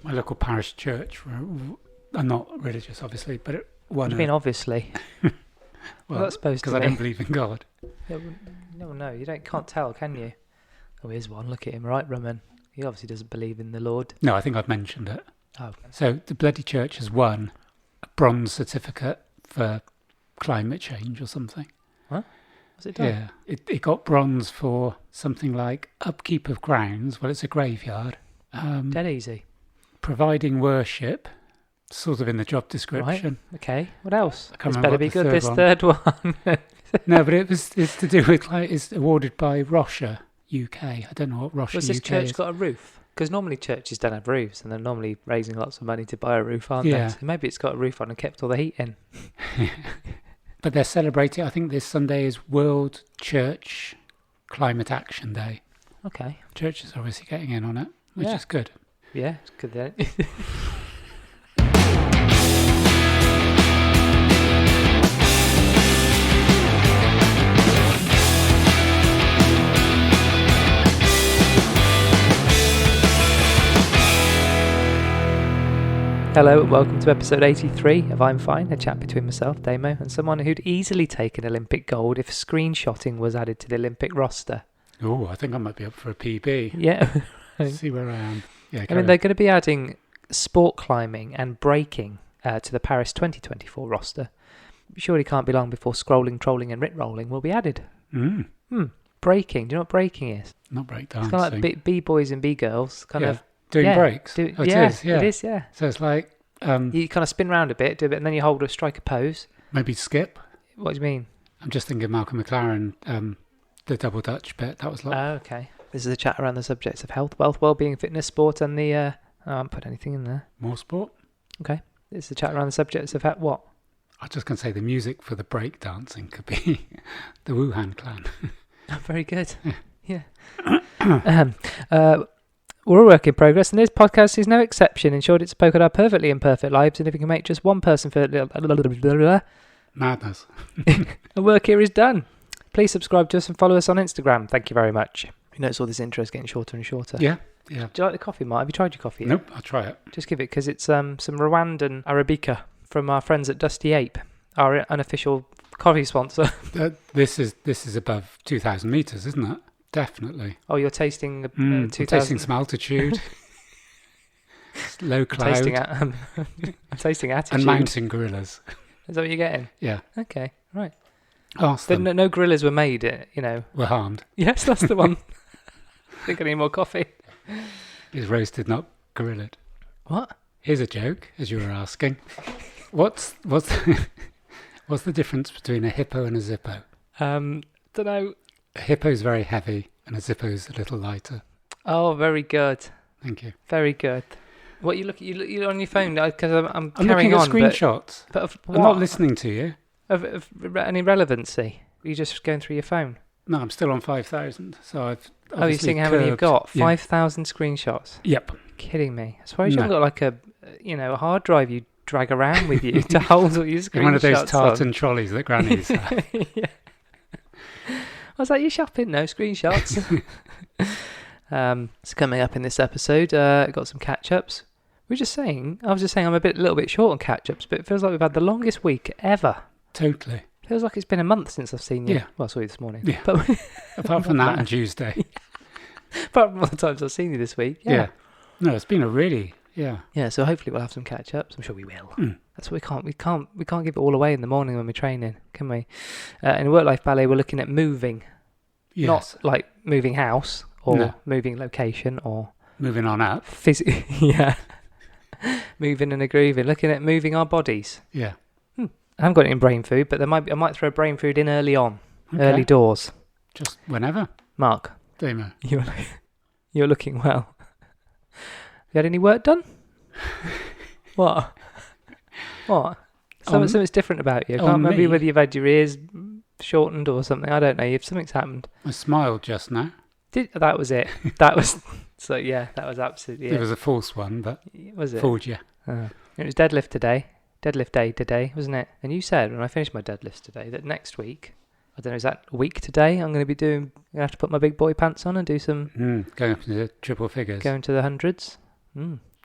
my local parish church. I'm not religious, obviously, but it won. You mean obviously? Well, that's supposed to because I don't believe in God. No, you can't tell, can you? Oh, here's one. Look at him, right, Roman? He obviously doesn't believe in the Lord. No, I think I've mentioned it. Oh. So the bloody church has won a bronze certificate for climate change or something. What? What's it done? Yeah, it got bronze for something like upkeep of grounds. Well, it's a graveyard. Dead easy. Providing worship, sort of in the job description. Right. Okay. What else? I can't This remember better be what the good. third This one. third one. No, but it's to do with it's awarded by Rocher UK. I don't know what Rocher Was this UK church is. got a roof? Because normally churches don't have roofs, and they're normally raising lots of money to buy a roof, aren't Yeah. they? So maybe it's got a roof on and kept all the heat in. But they're celebrating. I think this Sunday is World Church Climate Action Day. Okay. Church is obviously getting in on it, which Yeah. is good. Yeah, it's good then. Hello and welcome to episode 83 of I'm Fine, a chat between myself, Damo, and someone who'd easily taken Olympic gold if screenshotting was added to the Olympic roster. Oh, I think I might be up for a PB. Yeah. See where I am. Yeah, I mean, they're going to be adding sport climbing and breaking to the Paris 2024 roster. Surely can't be long before scrolling, trolling and ritrolling will be added. Breaking. Do you know what breaking is? Not breakdancing. It's kind of like B-boys and B-girls. Doing breaks. It is, It is, yeah. So it's like... you kind of spin around a bit, do a bit, and then you hold a strike a pose. maybe skip. What do you mean? I'm just thinking Malcolm McLaren, the double Dutch bit. That was like... Oh, okay. This is a chat around the subjects of health, wealth, well-being, fitness, sport, and the... I haven't put anything in there. More sport? Okay. This is a chat around the subjects of what? I was just going to say the music for the break dancing could be the Wuhan Clan. Oh, very good. Yeah. We're a work in progress, and this podcast is no exception. In short, it's a poke at our perfectly imperfect lives, and if we can make just one person feel Madness. the work here is done. Please subscribe to us and follow us on Instagram. Thank you very much. You notice all this intro is getting shorter and shorter. Yeah. Do you like the coffee, Mark? Have you tried your coffee yet? Nope, I'll try it. Just give it, because it's some Rwandan Arabica from our friends at Dusty Ape, our unofficial coffee sponsor. This is above 2,000 metres, isn't it? Definitely. Oh, you're tasting 2,000. 2,000. Tasting some altitude. Low cloud. I'm tasting attitude. And mountain gorillas. Is that what you're getting? Yeah. Okay, right. Ask But them. no gorillas were made, Were harmed. Yes, that's the one. Think I need more coffee. Is roasted, not gorilla'd. What? Here's a joke, as you were asking. What's the difference between a hippo and a zippo? Don't know. A hippo's very heavy and a zippo's a little lighter. Oh, very good. Thank you. Very good. What you you're on your phone? Because I'm I'm carrying looking at on. screenshots. But of I'm what? not listening to you. Of any relevancy? Are you just going through your phone? No, I'm still on 5,000. So I've Oh, you're seeing how many you've got? 5,000 screenshots. Yep. Kidding me? I suppose you No. haven't got like a hard drive you drag around with you to hold all your screenshots. One of those tartan on. trolleys that grannies have. Yeah. I was like, you shopping? No screenshots. So coming up in this episode, got some catch-ups. I was just saying I'm a little bit short on catch-ups, but it feels like we've had the longest week ever. Totally. Feels like it's been a month since I've seen you. Yeah. Well, I saw you this morning. Yeah. But Apart from that and Tuesday. apart from all the times I've seen you this week. Yeah. No, it's been a really, yeah. Yeah, so hopefully we'll have some catch-ups. I'm sure we will. Mm. That's what we can't give it all away in the morning when we're training, can we? In Work-Life Ballet, we're looking at moving. Yes. Not like moving house or No. moving location or Moving on up. yeah. Moving and a grooving. Looking at moving our bodies. Yeah. I haven't got it in brain food, but I might throw brain food in early on. Okay. Early doors. Just whenever. Mark, Damo. you're looking well. You had any work done? What? Something's different about you. I can't remember whether you've had your ears shortened or something. I don't know. Something's happened. I smiled just now. That was it. That was so. Yeah, that was absolutely It it. was a false one, but Was it? fooled you. It was deadlift today. Deadlift day today, wasn't it? And you said when I finished my deadlifts today that next week, I don't know, is that a week today? I'm going to have to put my big boy pants on and do some Going up into triple figures. going to the hundreds.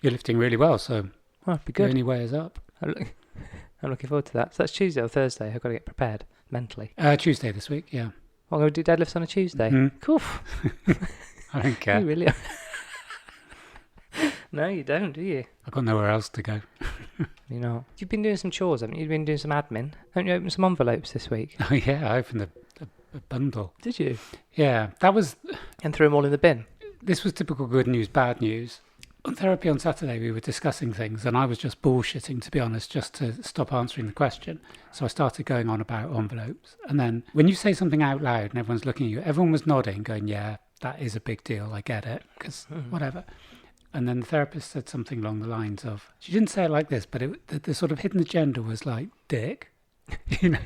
You're lifting really well, so Oh, it'd be the good. only way is up. I'm looking forward to that. So that's Tuesday or Thursday. I've got to get prepared mentally. Tuesday this week, yeah. I'm going to do deadlifts on a Tuesday. Mhm. Cool. I don't care. You really are. No, you don't, do you? I've got nowhere else to go. You know. You've been doing some chores, haven't you? You've been doing some admin. Haven't you opened some envelopes this week? Oh, yeah, I opened a bundle. Did you? Yeah, that was... And threw them all in the bin? This was typical good news, bad news. On therapy on Saturday, we were discussing things, and I was just bullshitting, to be honest, just to stop answering the question. So I started going on about envelopes. And then when you say something out loud and everyone's looking at you, everyone was nodding, going, yeah, that is a big deal. I get it, because whatever. And then the therapist said something along the lines of, she didn't say it like this, but the sort of hidden agenda was like, dick. You know,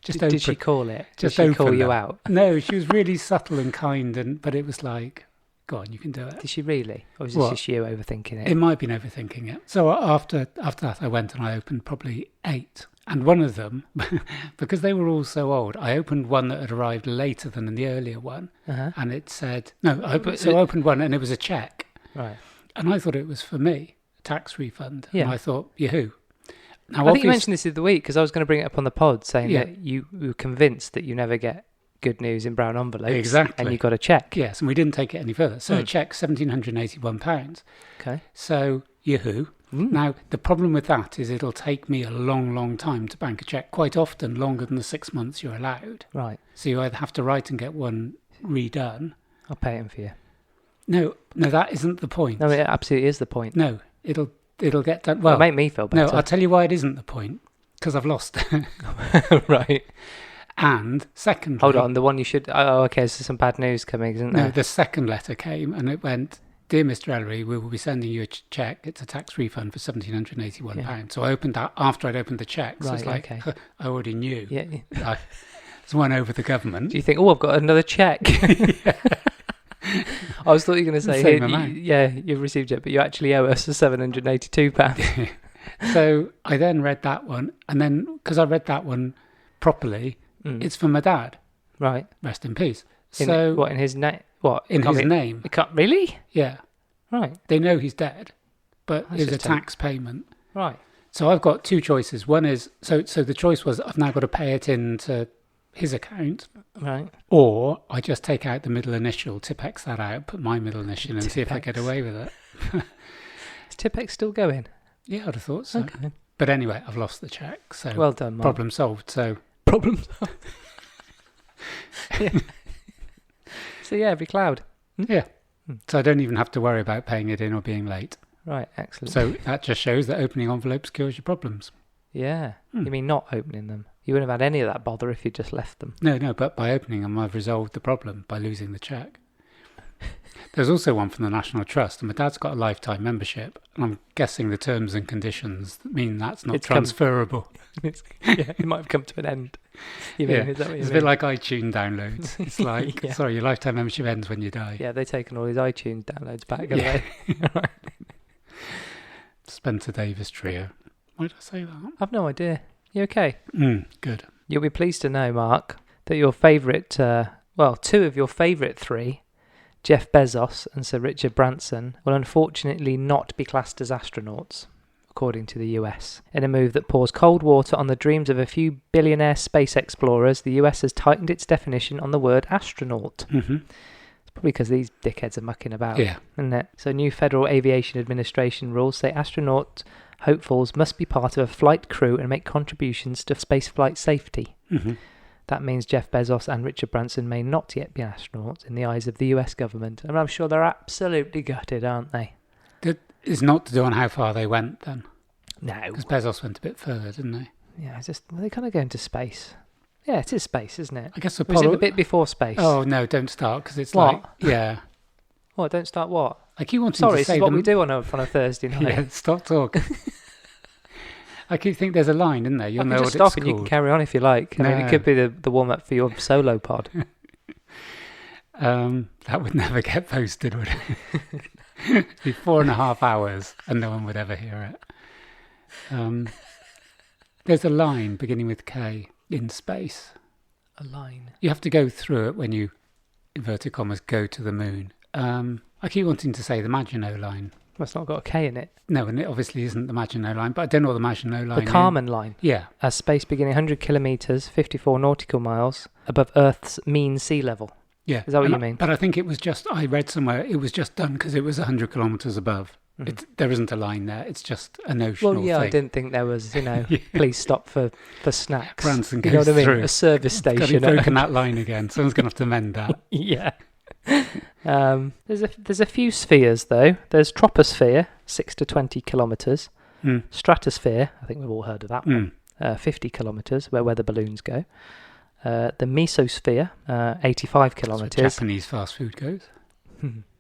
just Did she call it? Just did she call open you that. out? No, she was really subtle and kind, but it was like, go on, you can do it. Did she really? Or was it What? just you overthinking it? It might have been overthinking it. So after that, I went and I opened probably 8. And one of them, because they were all so old, I opened one that had arrived later than the earlier one. Uh-huh. And it said, no, I opened one and it was a cheque. Right. And I thought it was for me, a tax refund. Yeah. And I thought, Yahoo. Now, I think you mentioned this the other week because I was going to bring it up on the pod saying Yeah. that you were convinced that you never get good news in brown envelopes. Exactly. And you got a check. Yes, and we didn't take it any further. So a cheque, £1,781. Okay. So, Yahoo. Now, the problem with that is it'll take me a long, long time to bank a cheque, quite often longer than the 6 months you're allowed. Right. So you either have to write and get one redone. I'll pay him for you. No, that isn't the point. No, it absolutely is the point. No, it'll get done. Well, Well, it'll make me feel no, better. I'll tell you why it isn't the point. Because I've lost. Right. And secondly... Hold on, the one you should... Oh, okay, so some bad news coming, isn't there? No, the second letter came and it went, Dear Mr. Ellery, we will be sending you a cheque. It's a tax refund for £1,781. Yeah. So I opened that after I'd opened the cheque. So Right, it's like, okay. I already knew. Yeah. It's one over the government. Do you think, oh, I've got another check? I was thought you were going to say, Same here, amount. you've received it, but you actually owe us £782. So I then read that one. And then, because I read that one properly, it's for my dad. Right. Rest in peace. In his name? What? In his name. It can't, really? Yeah. Right. They know he's dead, but That's it's a just tax payment. Right. So I've got two choices. One is, so the choice was I've now got to pay it into his account, Right. or I just take out the middle initial, Tipex that out, put my middle initial in and see if I get Tipex. away with it. Is Tipex still going? Yeah, I'd have thought so. Okay. But anyway, I've lost the cheque, so Well done, Mark. problem solved. So Problem solved. Yeah. So yeah, every cloud. yeah, so I don't even have to worry about paying it in or being late. Right, excellent. So that just shows that opening envelopes cures your problems. Yeah. You mean not opening them? You wouldn't have had any of that bother if you just left them. No, but by opening them, I've resolved the problem by losing the cheque. There's also one from the National Trust, and my dad's got a lifetime membership, and I'm guessing the terms and conditions mean that's not transferable. Yeah, it might have come to an end. You mean, Yeah, is that what you it's a mean? bit like iTunes downloads. It's like, Yeah. sorry, your lifetime membership ends when you die. Yeah, they've taken all his iTunes downloads back, haven't Yeah. they? Spencer Davis trio. Why did I say that? I've no idea. You okay? Good. You'll be pleased to know, Mark, that your favourite, two of your favourite three, Jeff Bezos and Sir Richard Branson, will unfortunately not be classed as astronauts, according to the US. In a move that pours cold water on the dreams of a few billionaire space explorers, the US has tightened its definition on the word astronaut. Mm-hmm. It's probably because these dickheads are mucking about, Yeah. isn't it? So new Federal Aviation Administration rules say astronaut hopefuls must be part of a flight crew and make contributions to spaceflight safety. Mm-hmm. That means Jeff Bezos and Richard Branson may not yet be astronauts in the eyes of the US government. And I'm sure they're absolutely gutted, aren't they? It's not to do on how far they went then. No. Because Bezos went a bit further, didn't they? Yeah, they kind of go into space. Yeah, it is space, isn't it? I guess Or is it Apollo... the bit before space? Oh, no, don't start, because it's What? like... Yeah. What, don't start what? I keep wanting Sorry, to this say is what them- we do on a Thursday night. Yeah, stop talking. I keep thinking there's a line, isn't there? You'll I can know just what it's stop and you can called. carry on if you like. I mean, No. it could be the warm-up for your solo pod. That would never get posted, would it? It'd be 4.5 hours and no one would ever hear it. There's a line beginning with K in space. A line. You have to go through it when you, inverted commas, go to the moon. I keep wanting to say the Maginot Line, Well, it's not got a K in it. No, and it obviously isn't the Maginot Line, but I don't know what the Maginot Line The Kármán Line. Yeah. A space beginning 100 kilometres, 54 nautical miles above Earth's mean sea level. Yeah. Is that what you mean? But I think it was just, I read somewhere, it was just done because it was 100 kilometres above. Mm-hmm. There isn't a line there. It's just a notional Well, yeah, thing. I didn't think there was, Yeah. please stop for snacks. Branson You know goes what I mean? through. A service Got station. broken that line again. Someone's going to have to mend that. Yeah. There's a few spheres though. There's troposphere, 6 to 20 kilometres. Stratosphere, I think we've all heard of that one. 50 kilometres, where weather balloons go. The mesosphere, 85 kilometres. Japanese fast food goes.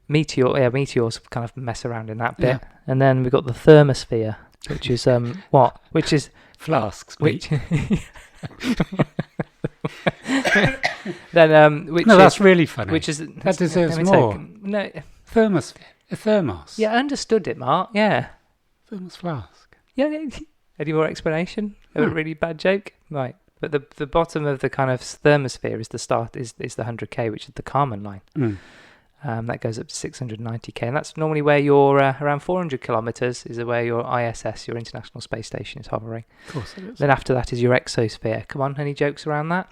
Meteors kind of mess around in that bit. Yeah. And then we've got the thermosphere, which is what? Which is flasks. Which then which no, is, that's really funny. Which is that deserves more. No, thermosphere, a thermos. Yeah, I understood it, Mark. Yeah, thermos flask. Yeah. Any more explanation? A really bad joke, right? But the bottom of the kind of thermosphere is the start is the 100k, which is the Kármán Line. That goes up to 690k, and that's normally where your around 400 kilometres is where your ISS, your International Space Station, is hovering. Of course it is. Then after that is your exosphere. Come on, any jokes around that?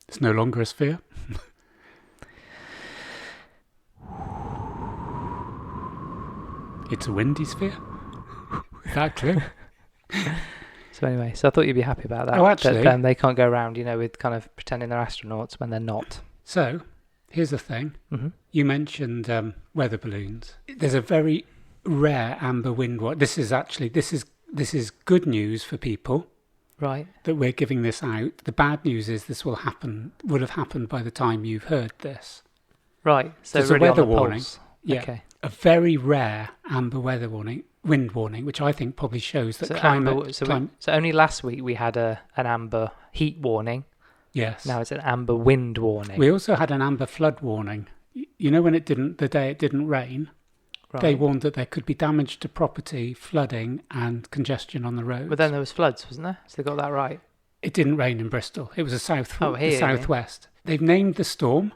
It's no longer a sphere. It's a windy sphere. Is that clear? So anyway, so I thought you'd be happy about that. Oh, actually. That they can't go around, with kind of pretending they're astronauts when they're not. So, here's the thing. Mm-hmm. You mentioned weather balloons. There's a very rare amber wind watch. This is good news for people. Right. That we're giving this out. The bad news is this would have happened by the time you've heard this. Right. So there's really a weather on the warning. pulse. Yeah. Okay. A very rare amber wind warning, which I think probably shows that climate. So only last week we had an amber heat warning. Yes. Now it's an amber wind warning. We also had an amber flood warning. You know when the day it didn't rain, right. They warned that there could be damage to property, flooding and congestion on the roads. But then there was floods, wasn't there? So they got that right. It didn't rain in Bristol. It was the southwest. They've named the storm,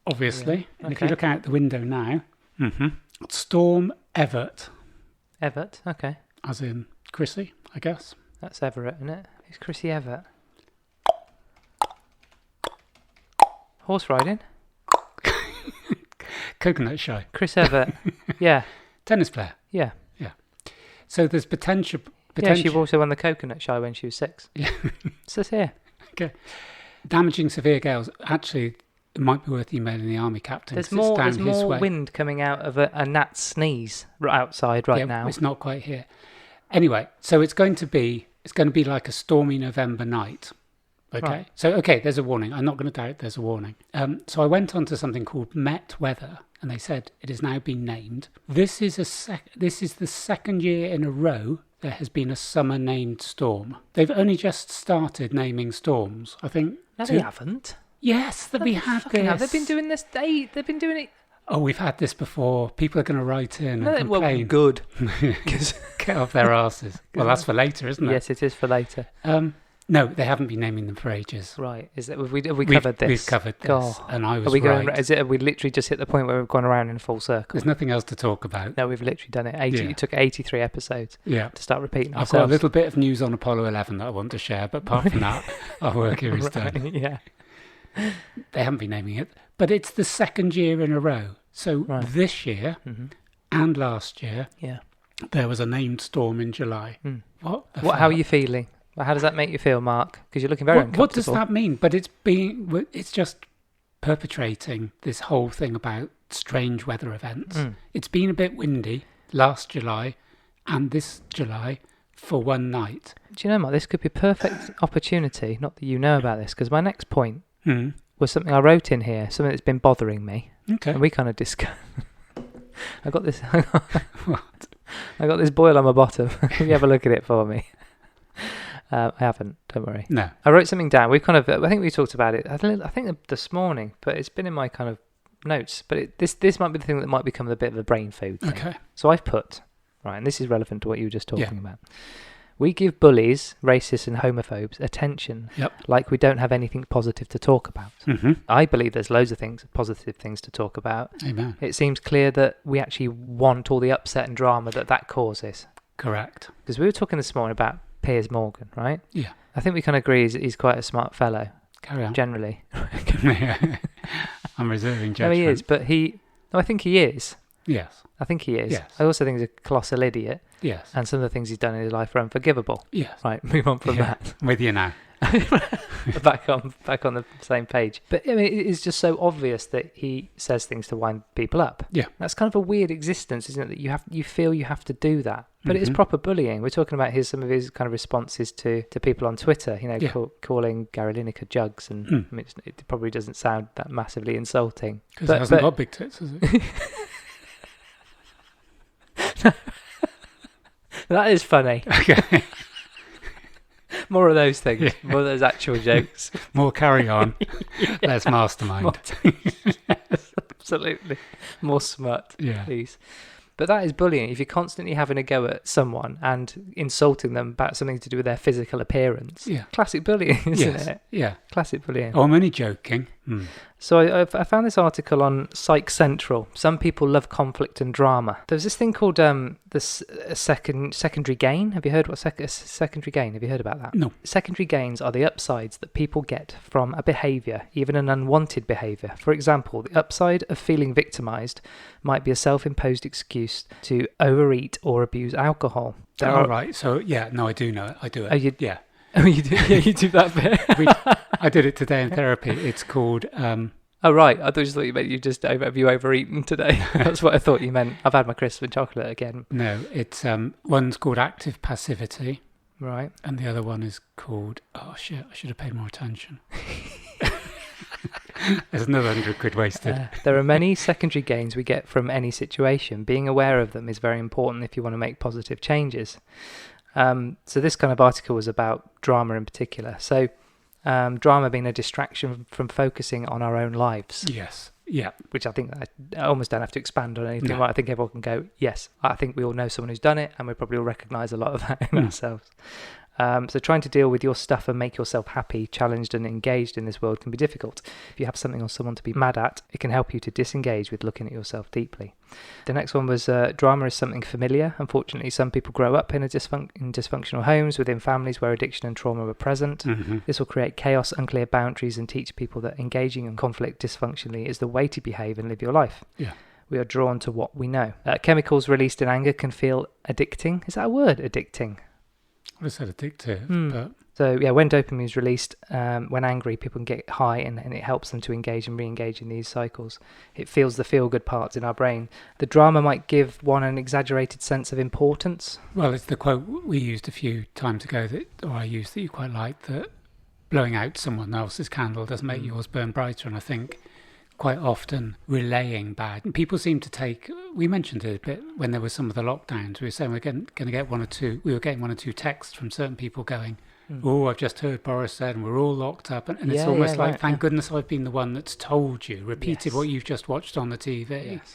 obviously. Yeah. And if you look out the window now, Storm Everett. Everett, okay. As in Chrissy, I guess. That's Everett, isn't it? Who's Chrissy Everett? Horse riding? Coconut shy. Chris Everett. Yeah. Tennis player. Yeah. Yeah. So there's potential. Yeah, she also won the coconut shy when she was 6. Yeah. So it's here. Okay. Damaging severe gales. Actually, it might be worth emailing the army captain. There's more wind coming out of a gnat's sneeze outside now. It's not quite here. Anyway, so it's going to be like a stormy November night. Okay. Right. So there's a warning. I'm not going to doubt there's a warning. So I went on to something called Met Weather, and they said it has now been named. This is the second year in a row there has been a summer named storm. They've only just started naming storms. I think. No, they haven't. Yes, we had this. They've been doing this. They've been doing it. Oh, we've had this before. People are going to write in and complain. Well, good. Get off their asses. Well, that's for later, isn't it? Yes, it is for later. No, they haven't been naming them for ages. Right. Is that have we covered this? We've covered this, and I was right. Have we literally just hit the point where we've gone around in full circle? There's nothing else to talk about. No, we've literally done it. It took 83 episodes to start repeating ourselves. I've got a little bit of news on Apollo 11 that I want to share, but apart from that, our work here is done. Yeah. They haven't been naming it, but it's the second year in a row. So this year and last year, there was a named storm in July. How are you feeling? Well, how does that make you feel, Mark? Because you're looking very uncomfortable. What does that mean? But it's just perpetrating this whole thing about strange weather events. It's been a bit windy last July and this July for one night. Do you know, Mark, this could be a perfect opportunity, not that you know about this, because my next point was something I wrote in here, something that's been bothering me. Okay. And we kind of discussed. I got this. What? I got this boil on my bottom. Can you have a look at it for me? I haven't. Don't worry. No. I wrote something down. I think we talked about it. I think this morning, but it's been in my kind of notes. But this might be the thing that might become a bit of a brain food thing. Okay. So I've put and this is relevant to what you were just talking about. We give bullies, racists and homophobes attention like we don't have anything positive to talk about. I believe there's loads of positive things to talk about. Amen. It seems clear that we actually want all the upset and drama that causes. Correct. Because we were talking this morning about Piers Morgan, right? Yeah. I think we can agree he's quite a smart fellow. Carry on. Generally. I'm reserving judgment. No, he is, but I think he is. Yes. I think he is. Yes. I also think he's a colossal idiot. Yes. And some of the things he's done in his life are unforgivable. Yes. Right, move on from that. With you now. back on the same page. But I mean, it's just so obvious that he says things to wind people up. Yeah. That's kind of a weird existence, isn't it? That you feel you have to do that. But it is proper bullying. We're talking about some of his kind of responses to people on Twitter, calling Gary Lineker jugs. And I mean, it probably doesn't sound that massively insulting. Because it hasn't got big tits, has it? That is funny. Okay. More of those things. Yeah. More of those actual jokes. More carry on. Less mastermind. Yes, absolutely. More smut, please. But that is bullying. If you're constantly having a go at someone and insulting them about something to do with their physical appearance, classic bullying, isn't it? Yeah, classic bullying. Oh, I'm only joking. So I found this article on Psych Central. Some people love conflict and drama. There's this thing called secondary gain. Have you heard what secondary gain? Have you heard about that? No. Secondary gains are the upsides that people get from a behaviour, even an unwanted behaviour. For example, the upside of feeling victimised might be a self-imposed excuse to overeat or abuse alcohol. Right. So, I do know it. I do it. Oh, yeah. Oh, you do? Yeah, you do that bit. I did it today in therapy. It's called... Oh, right. I thought you meant have you overeaten today? That's what I thought you meant. I've had my crisps and chocolate again. No, it's one's called active passivity. Right. And the other one is called... Oh, shit, I should have paid more attention. There's another 100 quid wasted. There are many secondary gains we get from any situation. Being aware of them is very important if you want to make positive changes. So this kind of article was about drama in particular. So drama being a distraction from focusing on our own lives. Yes. Yeah. Which I think I almost don't have to expand on anything. No. Right? I think everyone can go, yes, I think we all know someone who's done it, and we probably all recognise a lot of that in ourselves. So trying to deal with your stuff and make yourself happy, challenged and engaged in this world can be difficult. If you have something or someone to be mad at, it can help you to disengage with looking at yourself deeply. The next one was drama is something familiar. Unfortunately, some people grow up in dysfunctional homes within families where addiction and trauma are present. This will create chaos, unclear boundaries, and teach people that engaging in conflict dysfunctionally is the way to behave and live your life. Yeah. We are drawn to what we know. Chemicals released in anger can feel addicting. Is that a word, addicting? I said addictive, but... So, when dopamine is released, when angry, people can get high and it helps them to engage and re-engage in these cycles. It feels the feel-good parts in our brain. The drama might give one an exaggerated sense of importance. Well, it's the quote we used a few times ago, I used that you quite liked, that blowing out someone else's candle doesn't make yours burn brighter. And I think quite often relaying bad. And people seem to take, we mentioned it a bit when there were some of the lockdowns, we were saying we were getting one or two texts from certain people going, oh, I've just heard Boris said, and we're all locked up. And it's almost like, thank goodness I've been the one that's told you, repeated what you've just watched on the TV. Yes.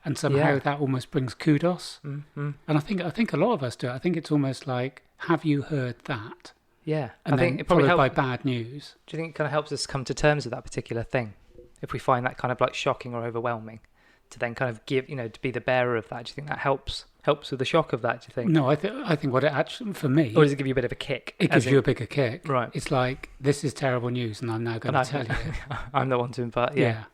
And somehow that almost brings kudos. And I think a lot of us do it. I think it's almost like, have you heard that? Yeah. And then it followed by bad news. Do you think it kind of helps us come to terms with that particular thing? If we find that kind of like shocking or overwhelming, to then kind of give, to be the bearer of that, do you think that helps with the shock of that, do you think? No, I think what it actually, for me... Or does it give you a bit of a kick? It gives you a bigger kick. Right. It's like, this is terrible news, and I'm now going to tell you. I'm the one to impart, Yeah.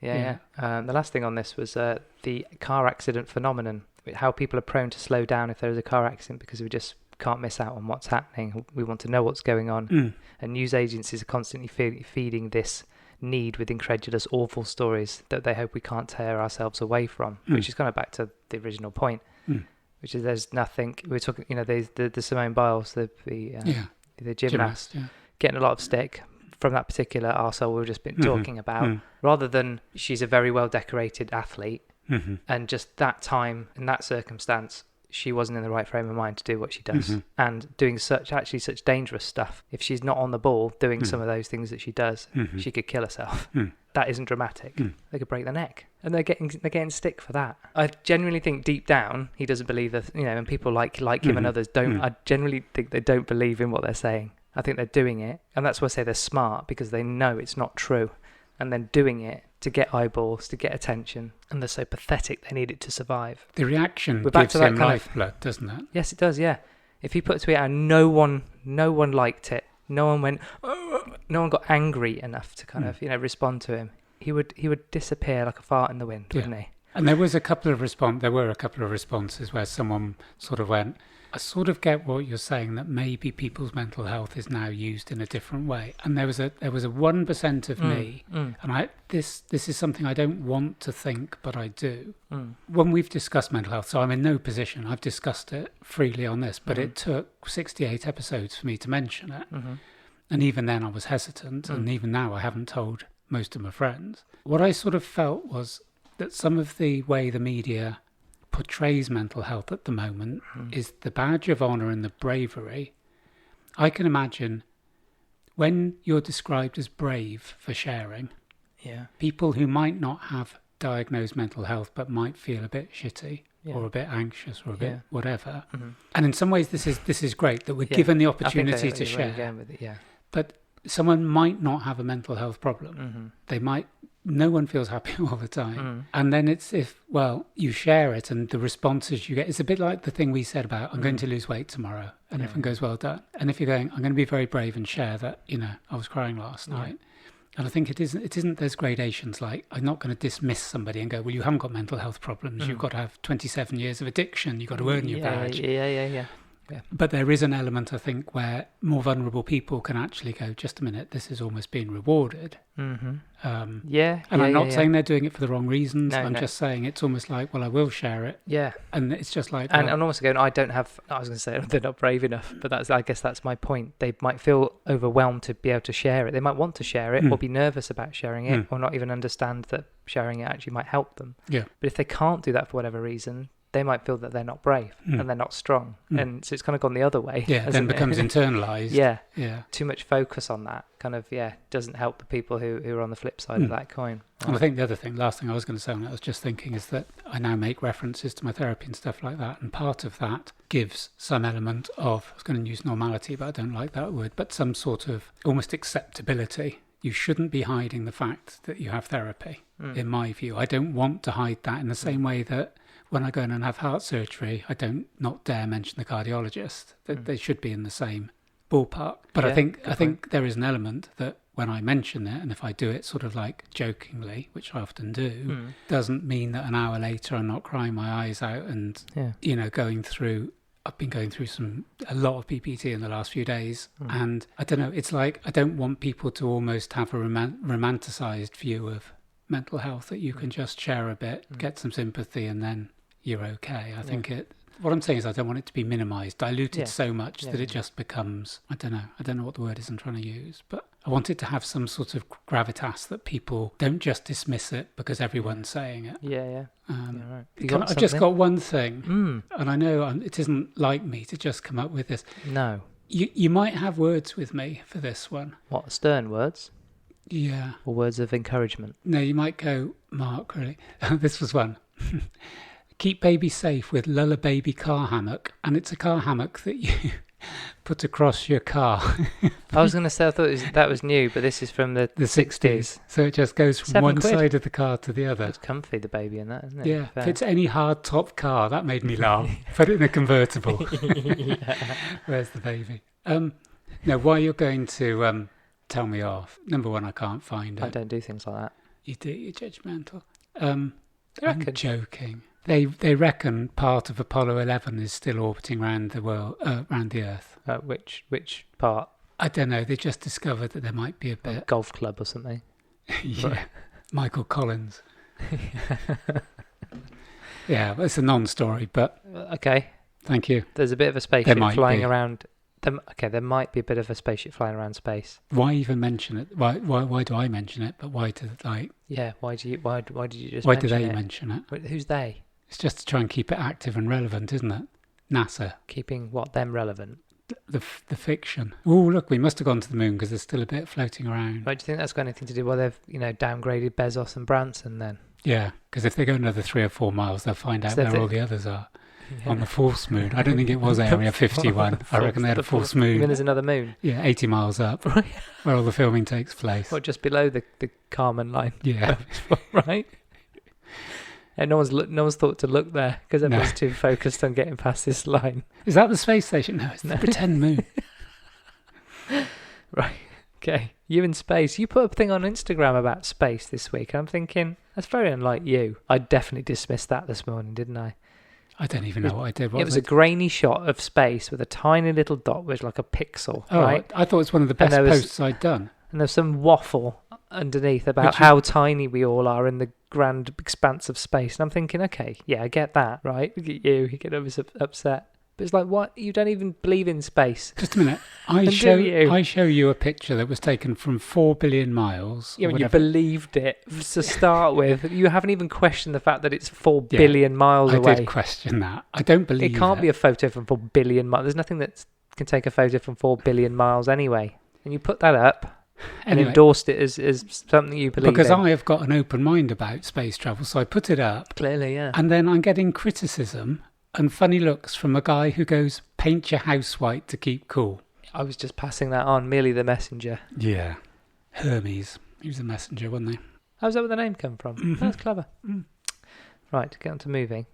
The last thing on this was the car accident phenomenon, how people are prone to slow down if there is a car accident because we just can't miss out on what's happening. We want to know what's going on. And news agencies are constantly feeding this need with incredulous, awful stories that they hope we can't tear ourselves away from, which is kind of back to the original point, which is there's nothing. We're talking, the Simone Biles, the gymnast, getting a lot of stick from that particular arsehole we've just been talking about, rather than she's a very well decorated athlete, and just that time in that circumstance, she wasn't in the right frame of mind to do what she does, Mm-hmm. and doing such dangerous stuff. If she's not on the ball doing some of those things that she does, Mm-hmm. she could kill herself. Mm. That isn't dramatic. Mm. They could break their neck, and they're getting stick for that. I genuinely think deep down he doesn't believe that, and people like him and others don't. I generally think they don't believe in what they're saying. I think they're doing it, and that's why I say they're smart, because they know it's not true, and then doing it to get eyeballs, to get attention, and they're so pathetic they need it to survive. The reaction We're back gives to that him kind of- lifeblood, doesn't it? Yes, it does. Yeah, if he put a tweet out and no one liked it, no one went, no one got angry enough to kind of respond to him, he would disappear like a fart in the wind, wouldn't he? And there were a couple of responses where someone sort of went, I sort of get what you're saying, that maybe people's mental health is now used in a different way. And there was a 1% of me, and this is something I don't want to think, but I do. When we've discussed mental health, so I'm in no position, I've discussed it freely on this, but it took 68 episodes for me to mention it. And even then I was hesitant, and even now I haven't told most of my friends. What I sort of felt was that some of the way the media portrays mental health at the moment is the badge of honour and the bravery. I can imagine when you're described as brave for sharing, people who might not have diagnosed mental health but might feel a bit shitty or a bit anxious or a bit whatever. And in some ways this is great that we're given the opportunity to share. But someone might not have a mental health problem. No one feels happy all the time. And then it's you share it and the responses you get, it's a bit like the thing we said about, I'm going to lose weight tomorrow. And everyone goes, well done. And if you're going, I'm going to be very brave and share that, I was crying last night. And I think it isn't there's gradations, like I'm not going to dismiss somebody and go, well, you haven't got mental health problems. You've got to have 27 years of addiction. You've got to earn your badge. Yeah. But there is an element, I think, where more vulnerable people can actually go, just a minute, this is almost being rewarded. And I'm not saying they're doing it for the wrong reasons. I'm just saying it's almost like, well, I will share it. Yeah. And it's just like... And almost going, I was going to say, they're not brave enough, but I guess that's my point. They might feel overwhelmed to be able to share it. They might want to share it or be nervous about sharing it or not even understand that sharing it actually might help them. Yeah. But if they can't do that for whatever reason, they might feel that they're not brave and they're not strong. And so it's kind of gone the other way. Yeah, then becomes internalized. Yeah. Too much focus on that kind of, doesn't help the people who are on the flip side of that coin. And I think the last thing I was going to say on that, I was just thinking, is that I now make references to my therapy and stuff like that. And part of that gives some element of, I was going to use normality, but I don't like that word, but some sort of almost acceptability. You shouldn't be hiding the fact that you have therapy, in my view. I don't want to hide that in the same way that when I go in and have heart surgery, I don't not dare mention the cardiologist. That they should be in the same ballpark. But I think there is an element that when I mention it, and if I do it sort of like jokingly, which I often do, doesn't mean that an hour later I'm not crying my eyes out and going through. I've been going through a lot of PPT in the last few days, and I don't know. It's like I don't want people to almost have a romanticized view of mental health, that you can just share a bit, get some sympathy, and then you're okay. I think what I'm saying is I don't want it to be minimized, diluted so much that it just becomes, I don't know what the word is I'm trying to use, but I want it to have some sort of gravitas that people don't just dismiss it because everyone's saying it. Right. I've just got one thing, and I know it isn't like me to just come up with this. No. You might have words with me for this one. What, stern words? Yeah. Or words of encouragement? No, you might go, Mark, really. This was one. Keep baby safe with Lulla Baby car hammock. And it's a car hammock that you put across your car. I was going to say, I thought that was new, but this is from the 60s. So it just goes from one side of the car to the other. It's comfy, the baby in that, isn't it? Yeah. If it's any hard top car, that made me laugh. Put it in a convertible. Where's the baby? No, why you're going to tell me off. Number one, I can't find it. I don't do things like that. You do, you're judgmental. I'm joking. They reckon part of Apollo 11 is still orbiting around the world, around the Earth. Which part? I don't know. They just discovered that there might be a bit. Golf club or something. Yeah, Michael Collins. Yeah, well, it's a non-story, but okay. Thank you. There's a bit of a spaceship flying around. There might be a bit of a spaceship flying around space. Why even mention it? Why do I mention it? But why did Yeah, why did you just? Why do they mention it? Who's they? It's just to try and keep it active and relevant, isn't it? NASA. Keeping them relevant. The fiction. Oh, look, we must have gone to the moon because there's still a bit floating around. Right, do you think that's got anything to do with they've, downgraded Bezos and Branson then? Yeah, because if they go another 3 or 4 miles, they'll find out where all the others are. Yeah. On the fourth moon. I don't think it was Area 51. I reckon they had a fourth moon. You mean there's another moon? Yeah, 80 miles up, where all the filming takes place. Or just below the Kármán Line. Yeah. Right? And no one's thought to look there because everyone's too focused on getting past this line. Is that the space station? No, it's the pretend moon. Right. Okay. You in space. You put a thing on Instagram about space this week. I'm thinking, that's very unlike you. I definitely dismissed that this morning, didn't I? I don't even know what I did. It was a grainy shot of space with a tiny little dot which like a pixel. Oh, right? I thought it was one of the best posts I'd done. And there's some waffle underneath about how tiny we all are in the grand expanse of space. And I'm thinking, okay, yeah, I get that, right? Look at you get upset. But it's like, what? You don't even believe in space. Just a minute. I show you a picture that was taken from 4 billion miles. Yeah, when you believed it to start with. You haven't even questioned the fact that it's 4 billion miles away. I did question that. I don't believe it. Can't be a photo from 4 billion miles. There's nothing that can take a photo from 4 billion miles anyway. And you put that up and endorsed it as something you believe in. Because I have got an open mind about space travel, so I put it up. Clearly, yeah. And then I'm getting criticism and funny looks from a guy who goes, paint your house white to keep cool. I was just passing that on, merely the messenger. Yeah. Hermes. He was the messenger, wasn't he? How's that where the name come from? Mm-hmm. That's clever. Mm. Right, get on to moving.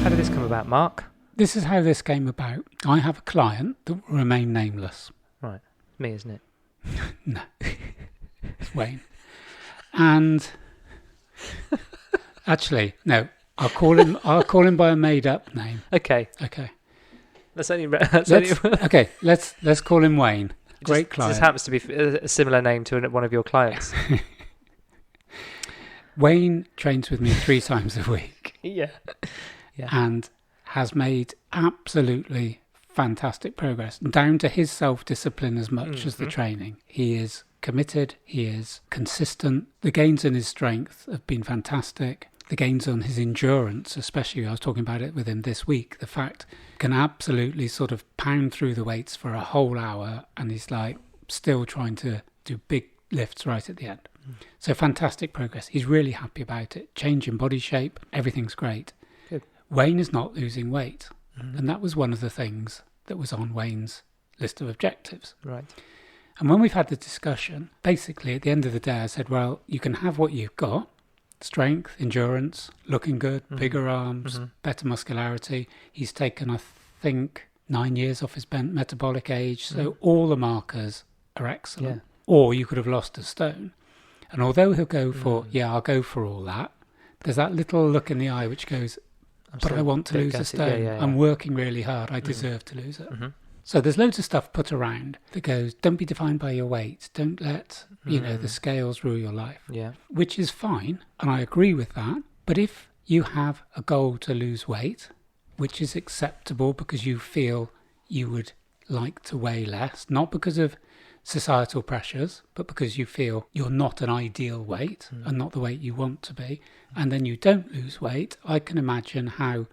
How did this come about, Mark? This is how this came about. I have a client that will remain nameless. Right. Me, isn't it? No. It's Wayne. And... Actually, no. I'll call him by a made-up name. Okay. Let's call him Wayne. Great client. This happens to be a similar name to one of your clients. Wayne trains with me 3 times a week. Yeah. And has made absolutely fantastic progress, down to his self-discipline as much as the training. He is committed, he is consistent. The gains in his strength have been fantastic. The gains on his endurance, especially, I was talking about it with him this week, the fact can absolutely sort of pound through the weights for a whole hour and he's like still trying to do big lifts right at the end. So fantastic progress. He's really happy about it. Change in body shape, everything's great. Good. Wayne is not losing weight. And that was one of the things that was on Wayne's list of objectives. Right. And when we've had the discussion, basically at the end of the day, I said, well, you can have what you've got. Strength, endurance, looking good, bigger arms, better muscularity. He's taken, I think, 9 years off his metabolic age. So all the markers are excellent. Yeah. Or you could have lost a stone. And although he'll go for, I'll go for all that, there's that little look in the eye which goes, but I want to lose a stone. Yeah. I'm working really hard. I deserve to lose it. So there's loads of stuff put around that goes, don't be defined by your weight. Don't let, the scales rule your life. Yeah. Which is fine, and I agree with that. But if you have a goal to lose weight, which is acceptable because you feel you would like to weigh less, not because of societal pressures, but because you feel you're not an ideal weight and not the weight you want to be, and then you don't lose weight, I can imagine how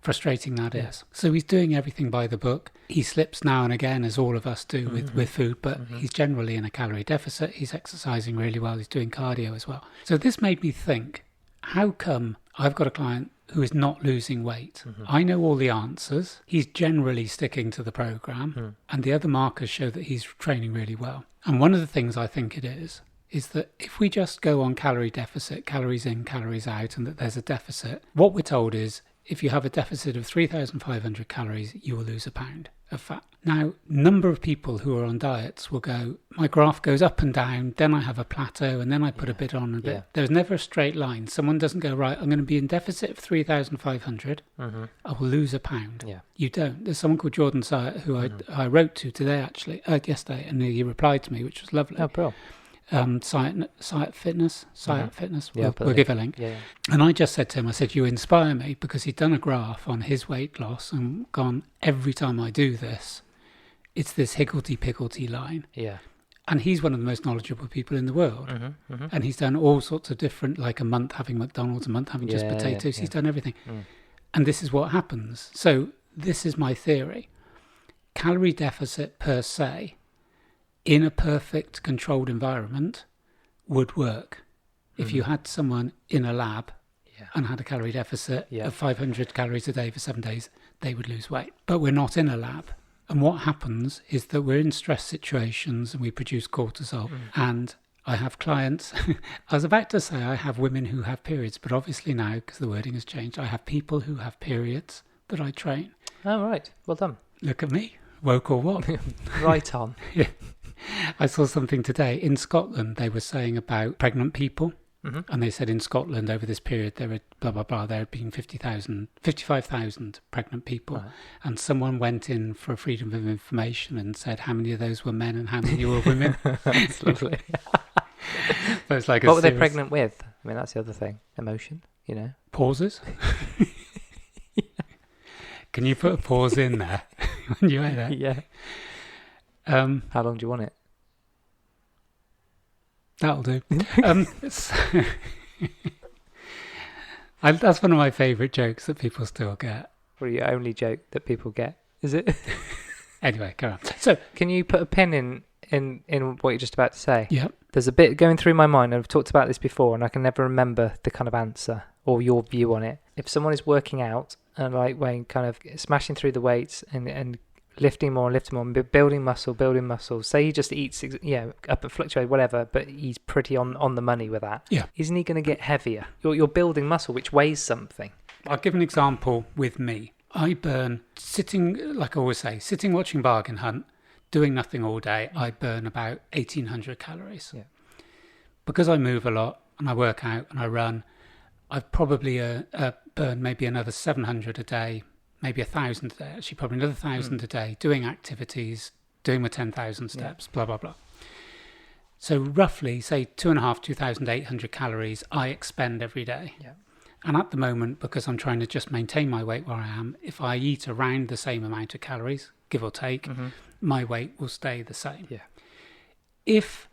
frustrating that is. So he's doing everything by the book. He slips now and again, as all of us do with food, but he's generally in a calorie deficit. He's exercising really well. He's doing cardio as well. So this made me think, how come I've got a client who is not losing weight? I know all the answers. He's generally sticking to the program, and the other markers show that he's training really well. And one of the things I think it is that if we just go on calorie deficit, calories in, calories out, and that there's a deficit, what we're told is if you have a deficit of 3,500 calories, you will lose a pound of fat. Now, number of people who are on diets will go, my graph goes up and down, then I have a plateau, and then I put a bit on a bit. There's never a straight line. Someone doesn't go, right, I'm going to be in deficit of 3,500. I will lose a pound. Yeah. You don't. There's someone called Jordan Syatt who I wrote to today, actually, yesterday, and he replied to me, which was lovely. Oh, bro. Syatt Fitness. We'll give a link. Yeah. And I just said to him, I said, you inspire me, because he'd done a graph on his weight loss and gone, every time I do this, it's this higgledy-piggledy line. Yeah. And he's one of the most knowledgeable people in the world. Mm-hmm. And he's done all sorts of different, like a month having McDonald's, a month having just potatoes. He's done everything. And this is what happens. So this is my theory. Calorie deficit per se, in a perfect controlled environment, would work. If you had someone in a lab and had a calorie deficit of 500 calories a day for 7 days, they would lose weight. But we're not in a lab. And what happens is that we're in stress situations and we produce cortisol. And I have clients, I was about to say I have women who have periods, but obviously now, because the wording has changed, I have people who have periods that I train. Oh, right. Well done. Look at me. Woke or what? Right on. Yeah. I saw something today. In Scotland, they were saying about pregnant people. And they said in Scotland over this period there were blah blah blah, there had been 55,000 pregnant people. Right. And someone went in for freedom of information and said how many of those were men and how many were women. That's lovely. But it's like what were they pregnant with? I mean, that's the other thing. Emotion, you know. Pauses. Can you put a pause in there when you hear that? Yeah. How long do you want it? That'll do. That's one of my favourite jokes that people still get. Or your only joke that people get, is it? Anyway, go on. So, can you put a pin in what you're just about to say? Yeah. There's a bit going through my mind, and I've talked about this before, and I can never remember the kind of answer or your view on it. If someone is working out and like when kind of smashing through the weights and lifting more, building muscle. Say he just eats, up and fluctuate, whatever, but he's pretty on the money with that. Yeah. Isn't he going to get heavier? You're building muscle, which weighs something. I'll give an example with me. I burn, sitting, like I always say, sitting watching Bargain Hunt, doing nothing all day, I burn about 1,800 calories. Yeah. Because I move a lot and I work out and I run, I've probably burn maybe another 700 a day, maybe 1,000 a day, actually probably another 1,000 a day, doing activities, doing my 10,000 steps, blah, blah, blah. So roughly, say 2,800 calories I expend every day. Yeah. And at the moment, because I'm trying to just maintain my weight where I am, if I eat around the same amount of calories, give or take, my weight will stay the same. Yeah. If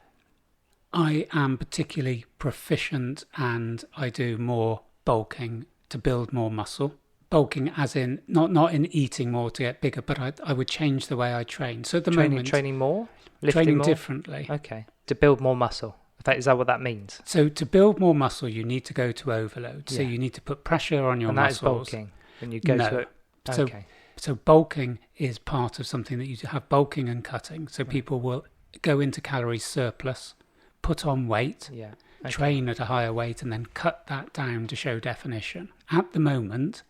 I am particularly proficient and I do more bulking to build more muscle, bulking as in not in eating more to get bigger, but I would change the way I train. So at the moment, training more, training more? Differently. Okay, to build more muscle. In fact, is that what that means? So to build more muscle, you need to go to overload. So you need to put pressure on your muscles. And that is bulking. When you go to it. Okay. So bulking is part of something that you have, bulking and cutting. So people will go into calorie surplus, put on weight, train at a higher weight, and then cut that down to show definition. At the moment,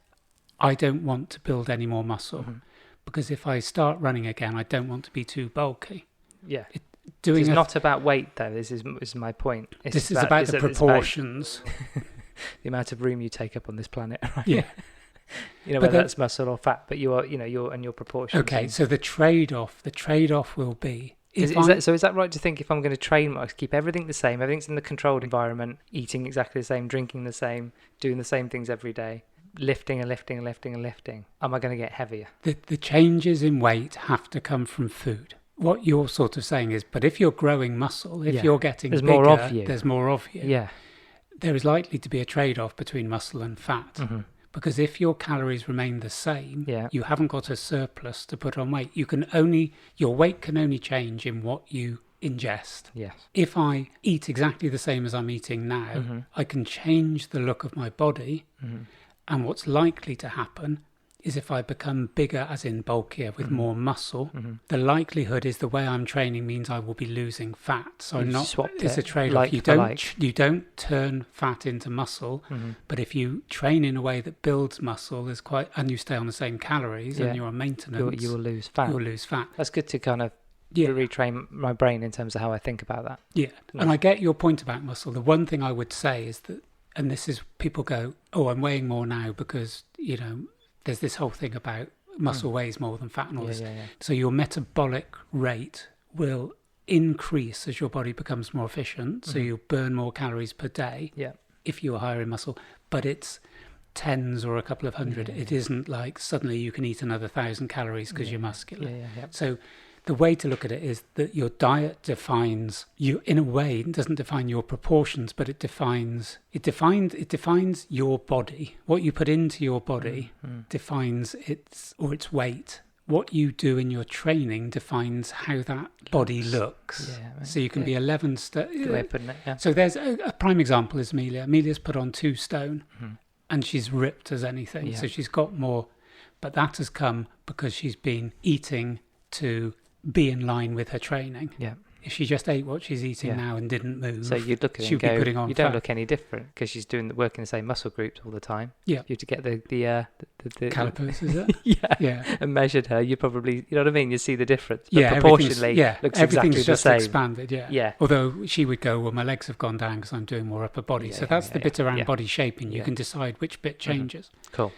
I don't want to build any more muscle because if I start running again, I don't want to be too bulky. Yeah. It's not about weight, though. This is my point. This is about the proportions. The amount of room you take up on this planet, right? Yeah. Whether that's muscle or fat, but your proportions. Okay, so the trade-off will be... Is that right to think if I'm going to train, I keep everything the same, everything's in the controlled environment, eating exactly the same, drinking the same, doing the same things every day, lifting, am I going to get heavier? The changes in weight have to come from food. What you're sort of saying is, but if you're growing muscle, if you're getting bigger, more of you. There's more of you. Yeah. There is likely to be a trade-off between muscle and fat. Because if your calories remain the same, you haven't got a surplus to put on weight. Your weight can only change in what you ingest. Yes. If I eat exactly the same as I'm eating now, I can change the look of my body. And what's likely to happen is if I become bigger, as in bulkier, with more muscle, the likelihood is the way I'm training means I will be losing fat. So it's a trade-off. You don't turn fat into muscle, but if you train in a way that builds muscle, and you stay on the same calories and you're on maintenance, you will lose fat. You'll lose fat. That's good to kind of retrain my brain in terms of how I think about that. Yeah, and I get your point about muscle. The one thing I would say is that, and this is, people go, oh, I'm weighing more now because, there's this whole thing about muscle weighs more than fat and all this. So your metabolic rate will increase as your body becomes more efficient. So you'll burn more calories per day if you're higher in muscle. But it's tens or a couple of hundred. It isn't like suddenly you can eat another 1,000 calories because you're muscular. So the way to look at it is that your diet defines you in a way. It doesn't define your proportions, but it defines your body. What you put into your body defines its weight. What you do in your training defines how that body looks. Yeah, so you can be 11 stone. Good way of putting it, yeah. So there's a prime example is Amelia. Amelia's put on 2 stone and she's ripped as anything. Yeah. So she's got more, but that has come because she's been eating to be in line with her training. Yeah. If she just ate what she's eating now and didn't move, so you'd look at it and go, you don't look any different because she's working the same muscle groups all the time. Yeah. You have to get the calipers, is it? Yeah. And measured her, you probably, you know what I mean? You see the difference. But yeah. proportionally, Everything's looks exactly just the same. expanded. Yeah. Yeah. Although she would go, well, my legs have gone down because I'm doing more upper body. So that's the bit around body shaping. You can decide which bit changes. Cool.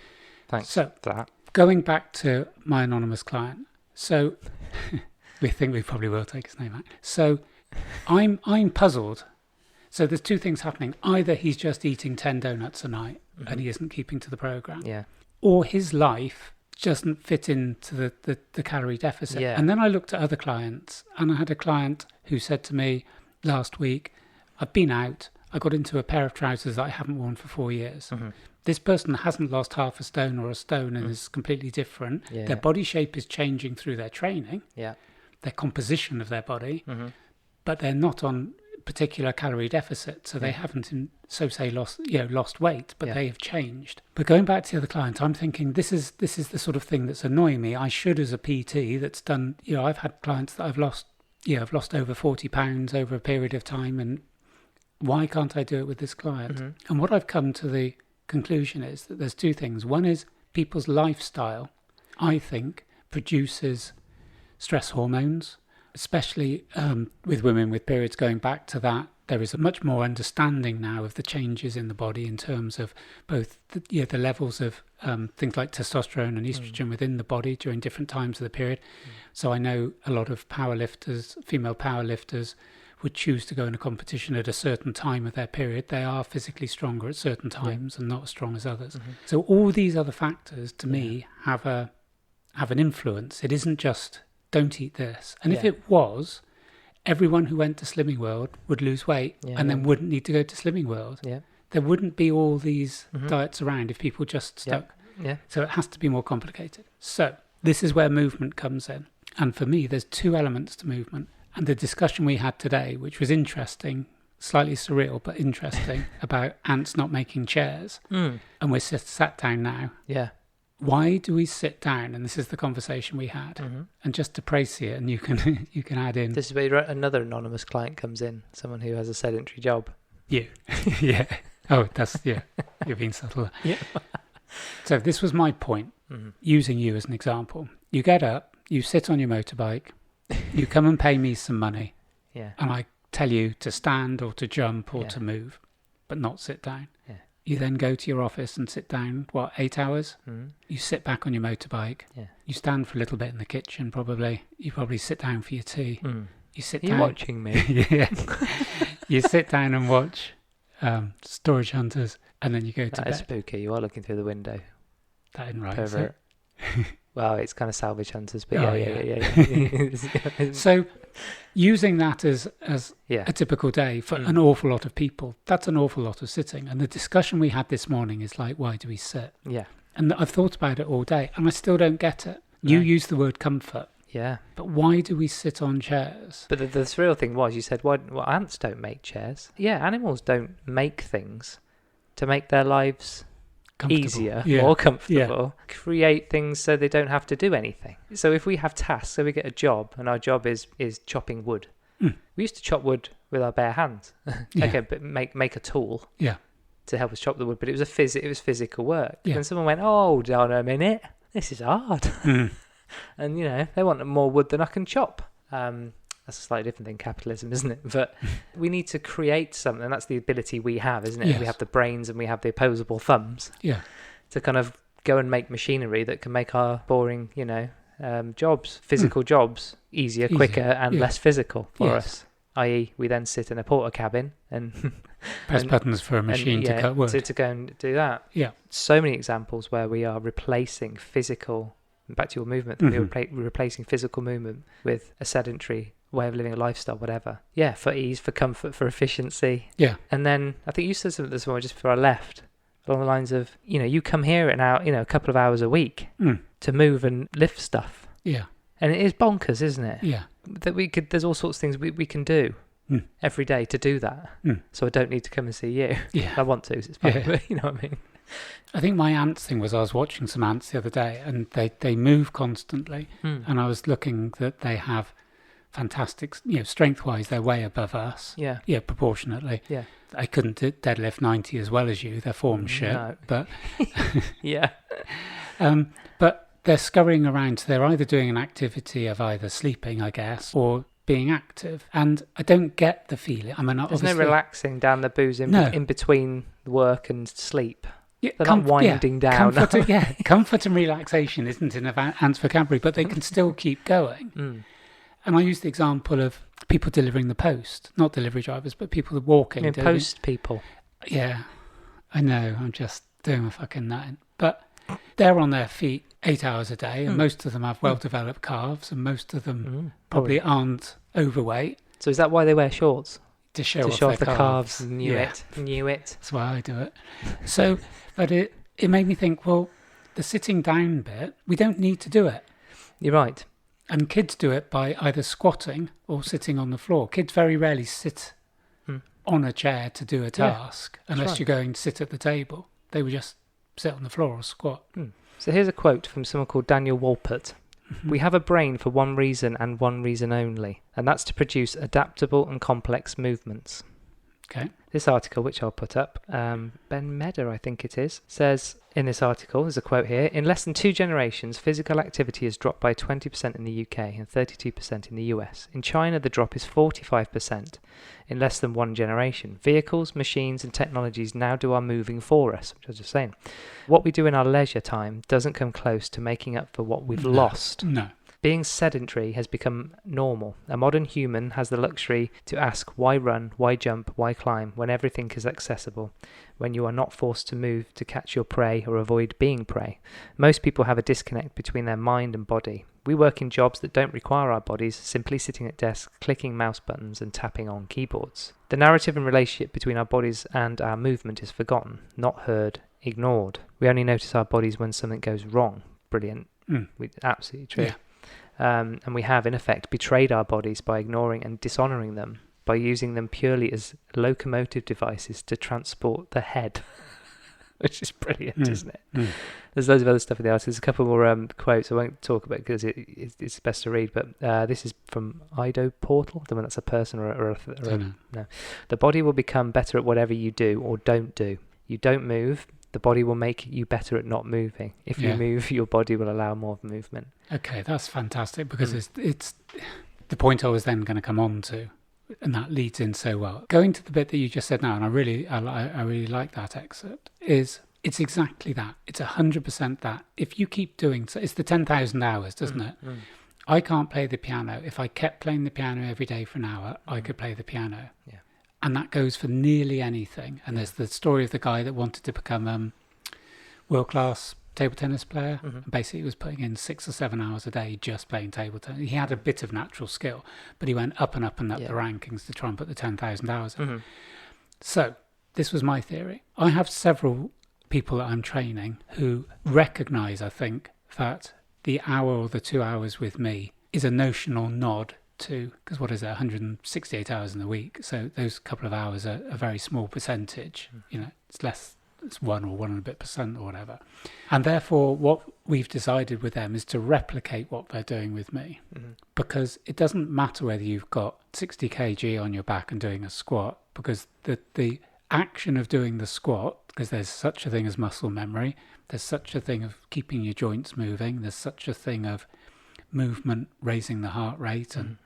Thanks for that. Going back to my anonymous client. So we think we probably will take his name out. So I'm puzzled. So there's 2 things happening. Either he's just eating 10 donuts a night and he isn't keeping to the program. Yeah. Or his life doesn't fit into the calorie deficit. Yeah. And then I looked at other clients, and I had a client who said to me last week, I've been out, I got into a pair of trousers that I haven't worn for 4 years. This person hasn't lost half a stone or a stone and is completely different. Yeah. Their body shape is changing through their training, their composition of their body, but they're not on particular calorie deficit, so they haven't lost weight, but they have changed. But going back to the other client, I'm thinking this is the sort of thing that's annoying me. I should, as a PT that's done, I've had clients that I've lost over 40 pounds over a period of time, and why can't I do it with this client? And what I've come to the conclusion is that there's 2 things. One is people's lifestyle, I think, produces stress hormones, especially with women with periods. Going back to that, there is a much more understanding now of the changes in the body in terms of both the levels of things like testosterone and estrogen within the body during different times of the period. So I know a lot of female powerlifters would choose to go in a competition at a certain time of their period. They are physically stronger at certain times and not as strong as others. So all these other factors, to me, have an influence. It isn't just don't eat this. And if it was, everyone who went to Slimming World would lose weight and then wouldn't need to go to Slimming World. Yeah. There wouldn't be all these diets around if people just stuck. Yeah. So it has to be more complicated. So this is where movement comes in. And for me, there's 2 elements to movement. And the discussion we had today, which was interesting, slightly surreal, but interesting, about ants not making chairs. And we're sat down now. Yeah. Why do we sit down? And this is the conversation we had. And just to praise it, and you can add in. This is where another anonymous client comes in, someone who has a sedentary job. You. Yeah. Oh, you're being subtle. Yeah. So this was my point, using you as an example. You get up, you sit on your motorbike, you come and pay me some money, and I tell you to stand or to jump or to move, but not sit down. Yeah. You then go to your office and sit down, 8 hours? You sit back on your motorbike. Yeah. You stand for a little bit in the kitchen, probably. You probably sit down for your tea. You sit down. You're watching me. Yeah. You sit down and watch Storage Hunters, and then you go to bed. That is spooky. You are looking through the window. That isn't right, is it? Well, it's kind of Salvage Hunters, but yeah. So using that as a typical day for an awful lot of people, that's an awful lot of sitting. And the discussion we had this morning is like, why do we sit? Yeah. And I've thought about it all day, and I still don't get it. You use the word comfort. Yeah. But why do we sit on chairs? But the surreal thing was, you said, well, ants don't make chairs. Yeah, animals don't make things to make their lives easier, more comfortable, create things so they don't have to do anything. So if we have tasks, so we get a job, and our job is chopping wood. We used to chop wood with our bare hands. Okay, but make a tool to help us chop the wood, but it was physical work. And someone went, hold on a minute, this is hard. And they want more wood than I can chop. That's a slightly different thing, capitalism, isn't it? But we need to create something. That's the ability we have, isn't it? Yes. We have the brains and we have the opposable thumbs to kind of go and make machinery that can make our boring, jobs, physical jobs, easier, quicker, and less physical for us. I.e., we then sit in a porter cabin and press buttons for a machine to cut wood. To go and do that. Yeah. So many examples where we are replacing physical back to your movement, we're replacing physical movement with a sedentary way of living, a lifestyle, whatever. Yeah, for ease, for comfort, for efficiency. Yeah. And then I think you said something this morning just before I left, along the lines of, you come here an hour, a couple of hours a week to move and lift stuff. Yeah. And it is bonkers, isn't it? Yeah. That there's all sorts of things we can do every day to do that. So I don't need to come and see you. Yeah. I want to, so it's fine. Yeah. You know what I mean? I think my ants thing was I was watching some ants the other day and they move constantly. And I was looking that they have fantastic, strength-wise, they're way above us. Yeah. Yeah, proportionately. Yeah. I couldn't deadlift 90 as well as you. Their form's shit. No. But yeah. But they're scurrying around. So they're either doing an activity of either sleeping, I guess, or being active. And I don't get the feeling. I mean, there's no relaxing down the booze in between work and sleep. Yeah, they're not winding down. Comfort and relaxation isn't in an ant's vocabulary, but they can still keep going. And I use the example of people delivering the post, not delivery drivers, but people walking. Post people. Yeah, I know. I'm just doing a fucking nutting. But they're on their feet 8 hours a day, and most of them have well-developed calves, and most of them probably aren't overweight. So is that why they wear shorts? To show off the calves. Knew it. That's why I do it. So, but it made me think, well, the sitting down bit, we don't need to do it. You're right. And kids do it by either squatting or sitting on the floor. Kids very rarely sit on a chair to do a task unless you're going to sit at the table. They would just sit on the floor or squat. So here's a quote from someone called Daniel Wolpert. We have a brain for one reason and one reason only, and that's to produce adaptable and complex movements. Okay. This article, which I'll put up, Ben Medder, I think it is, says in this article, there's a quote here, in less than 2 generations, physical activity has dropped by 20% in the UK and 32% in the US. In China, the drop is 45% in less than 1 generation. Vehicles, machines and technologies now do our moving for us, which I was just saying. What we do in our leisure time doesn't come close to making up for what we've lost. No. Being sedentary has become normal. A modern human has the luxury to ask why run, why jump, why climb when everything is accessible, when you are not forced to move to catch your prey or avoid being prey. Most people have a disconnect between their mind and body. We work in jobs that don't require our bodies, simply sitting at desks, clicking mouse buttons and tapping on keyboards. The narrative and relationship between our bodies and our movement is forgotten, not heard, ignored. We only notice our bodies when something goes wrong. Brilliant. Absolutely true. Yeah. And we have, in effect, betrayed our bodies by ignoring and dishonouring them, by using them purely as locomotive devices to transport the head, which is brilliant, isn't it? There's loads of other stuff in the article. There's a couple more quotes I won't talk about because it's best to read, but this is from Ido Portal. I don't know if that's a person or no. The body will become better at whatever you do or don't do. You don't move, the body will make you better at not moving. If you move, your body will allow more movement. Okay, that's fantastic because it's the point I was then going to come on to, and that leads in so well. Going to the bit that you just said now, and I really like that excerpt, is it's exactly that. It's 100% that. If you keep doing so, it's the 10,000 hours, doesn't it? I can't play the piano. If I kept playing the piano every day for an hour, I could play the piano. Yeah. And that goes for nearly anything. And there's the story of the guy that wanted to become world-class table tennis player. And basically was putting in 6 or 7 hours a day just playing table tennis. He had a bit of natural skill, but he went up and up and up the rankings to try and put the 10,000 hours in. So this was my theory. I have several people that I'm training who recognise, I think, that the hour or the 2 hours with me is a notional nod to, because what is it, 168 hours in a week, so those couple of hours are a very small percentage. It's less, it's 1 or 1 and a bit percent or whatever, and therefore what we've decided with them is to replicate what they're doing with me, because it doesn't matter whether you've got 60 kg on your back and doing a squat, because the action of doing the squat, because there's such a thing as muscle memory, there's such a thing of keeping your joints moving, there's such a thing of movement, raising the heart rate and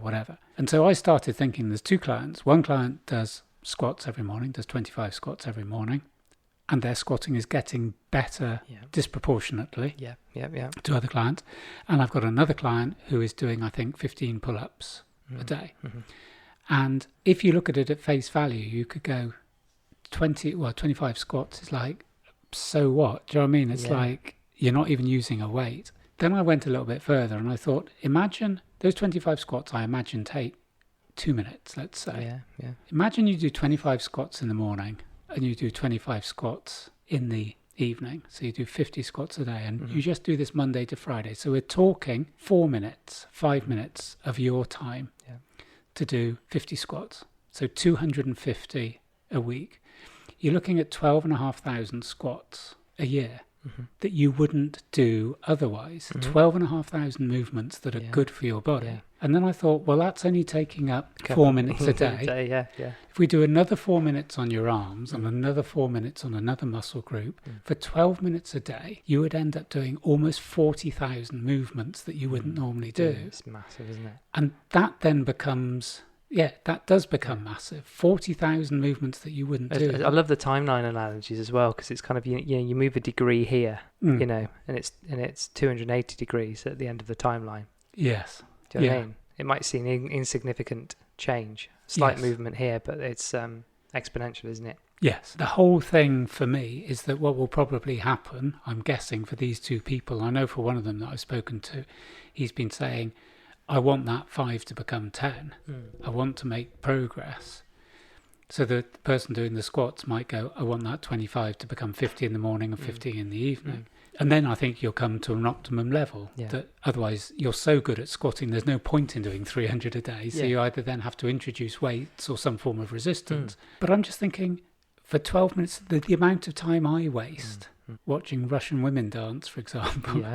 whatever. And so I started thinking there's 2 clients. One client does squats every morning, does 25 squats every morning, and their squatting is getting better disproportionately to other clients. And I've got another client who is doing, I think, 15 pull-ups a day. And if you look at it at face value, you could go 25 squats is like, so what? Do you know what I mean? It's like you're not even using a weight. then I went a little bit further and I thought, imagine those 25 squats I imagine take 2 minutes, let's say. Yeah. Imagine you do 25 squats in the morning and you do 25 squats in the evening. So you do 50 squats a day and you just do this Monday to Friday. So we're talking 4 minutes, 5 minutes of your time to do 50 squats. So 250 a week. You're looking at 12,500 squats a year that you wouldn't do otherwise. 12,500 movements that are good for your body. Yeah. And then I thought, well, that's only taking up 4 minutes a day. Yeah. If we do another 4 minutes on your arms and another 4 minutes on another muscle group, for 12 minutes a day, you would end up doing almost 40,000 movements that you wouldn't normally do. Yeah, it's massive, isn't it? And that then becomes... Yeah, that does become massive. 40,000 movements that you wouldn't do. I love the timeline analogies as well, because it's kind of, you move a degree here, and it's 280 degrees at the end of the timeline. Yes. Do you know what I mean? It might seem insignificant change, slight movement here, but it's exponential, isn't it? Yes. The whole thing for me is that what will probably happen, I'm guessing for these two people, I know for one of them that I've spoken to, he's been saying, I want that 5 to become 10. I want to make progress. So the person doing the squats might go, I want that 25 to become 50 in the morning and 50 in the evening. And then I think you'll come to an optimum level. That otherwise you're so good at squatting, there's no point in doing 300 a day. So you either then have to introduce weights or some form of resistance. But I'm just thinking, for 12 minutes, the amount of time I waste watching Russian women dance, for example.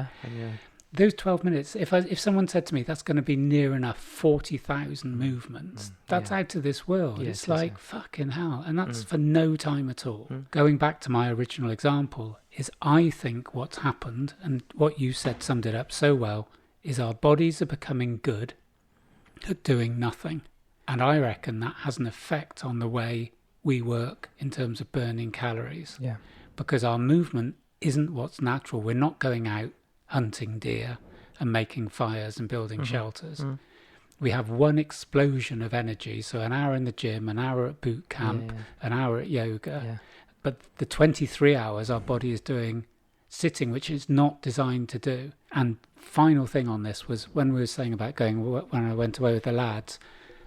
Those 12 minutes, if someone said to me, that's going to be near enough 40,000 movements, that's out of this world. Yes, it's like, fucking hell. And that's for no time at all. Going back to my original example, is I think what's happened, and what you said summed it up so well, is our bodies are becoming good at doing nothing. And I reckon that has an effect on the way we work in terms of burning calories. Yeah. Because our movement isn't what's natural. We're not going out hunting deer and making fires and building shelters. We have one explosion of energy, so an hour in the gym, an hour at boot camp, an hour at yoga, but the 23 hours our body is doing sitting, which it's not designed to do. And final thing on this was when we were saying about when I went away with the lads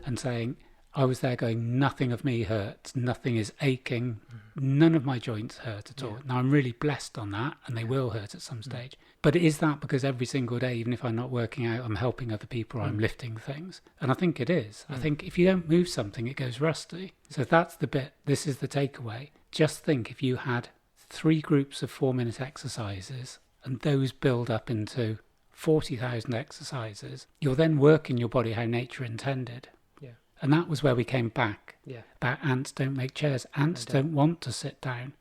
and saying I was there going, nothing of me hurts, nothing is aching, none of my joints hurt at all. Now I'm really blessed on that, and they will hurt at some stage. But is that because every single day, even if I'm not working out, I'm helping other people or I'm lifting things? And I think it is. I think if you don't move something, it goes rusty. So that's the bit. This is the takeaway. Just think if you had 3 groups of 4-minute exercises and those build up into 40,000 exercises, you're then working your body how nature intended. Yeah. And that was where we came back. Yeah. About ants don't make chairs. Ants don't want to sit down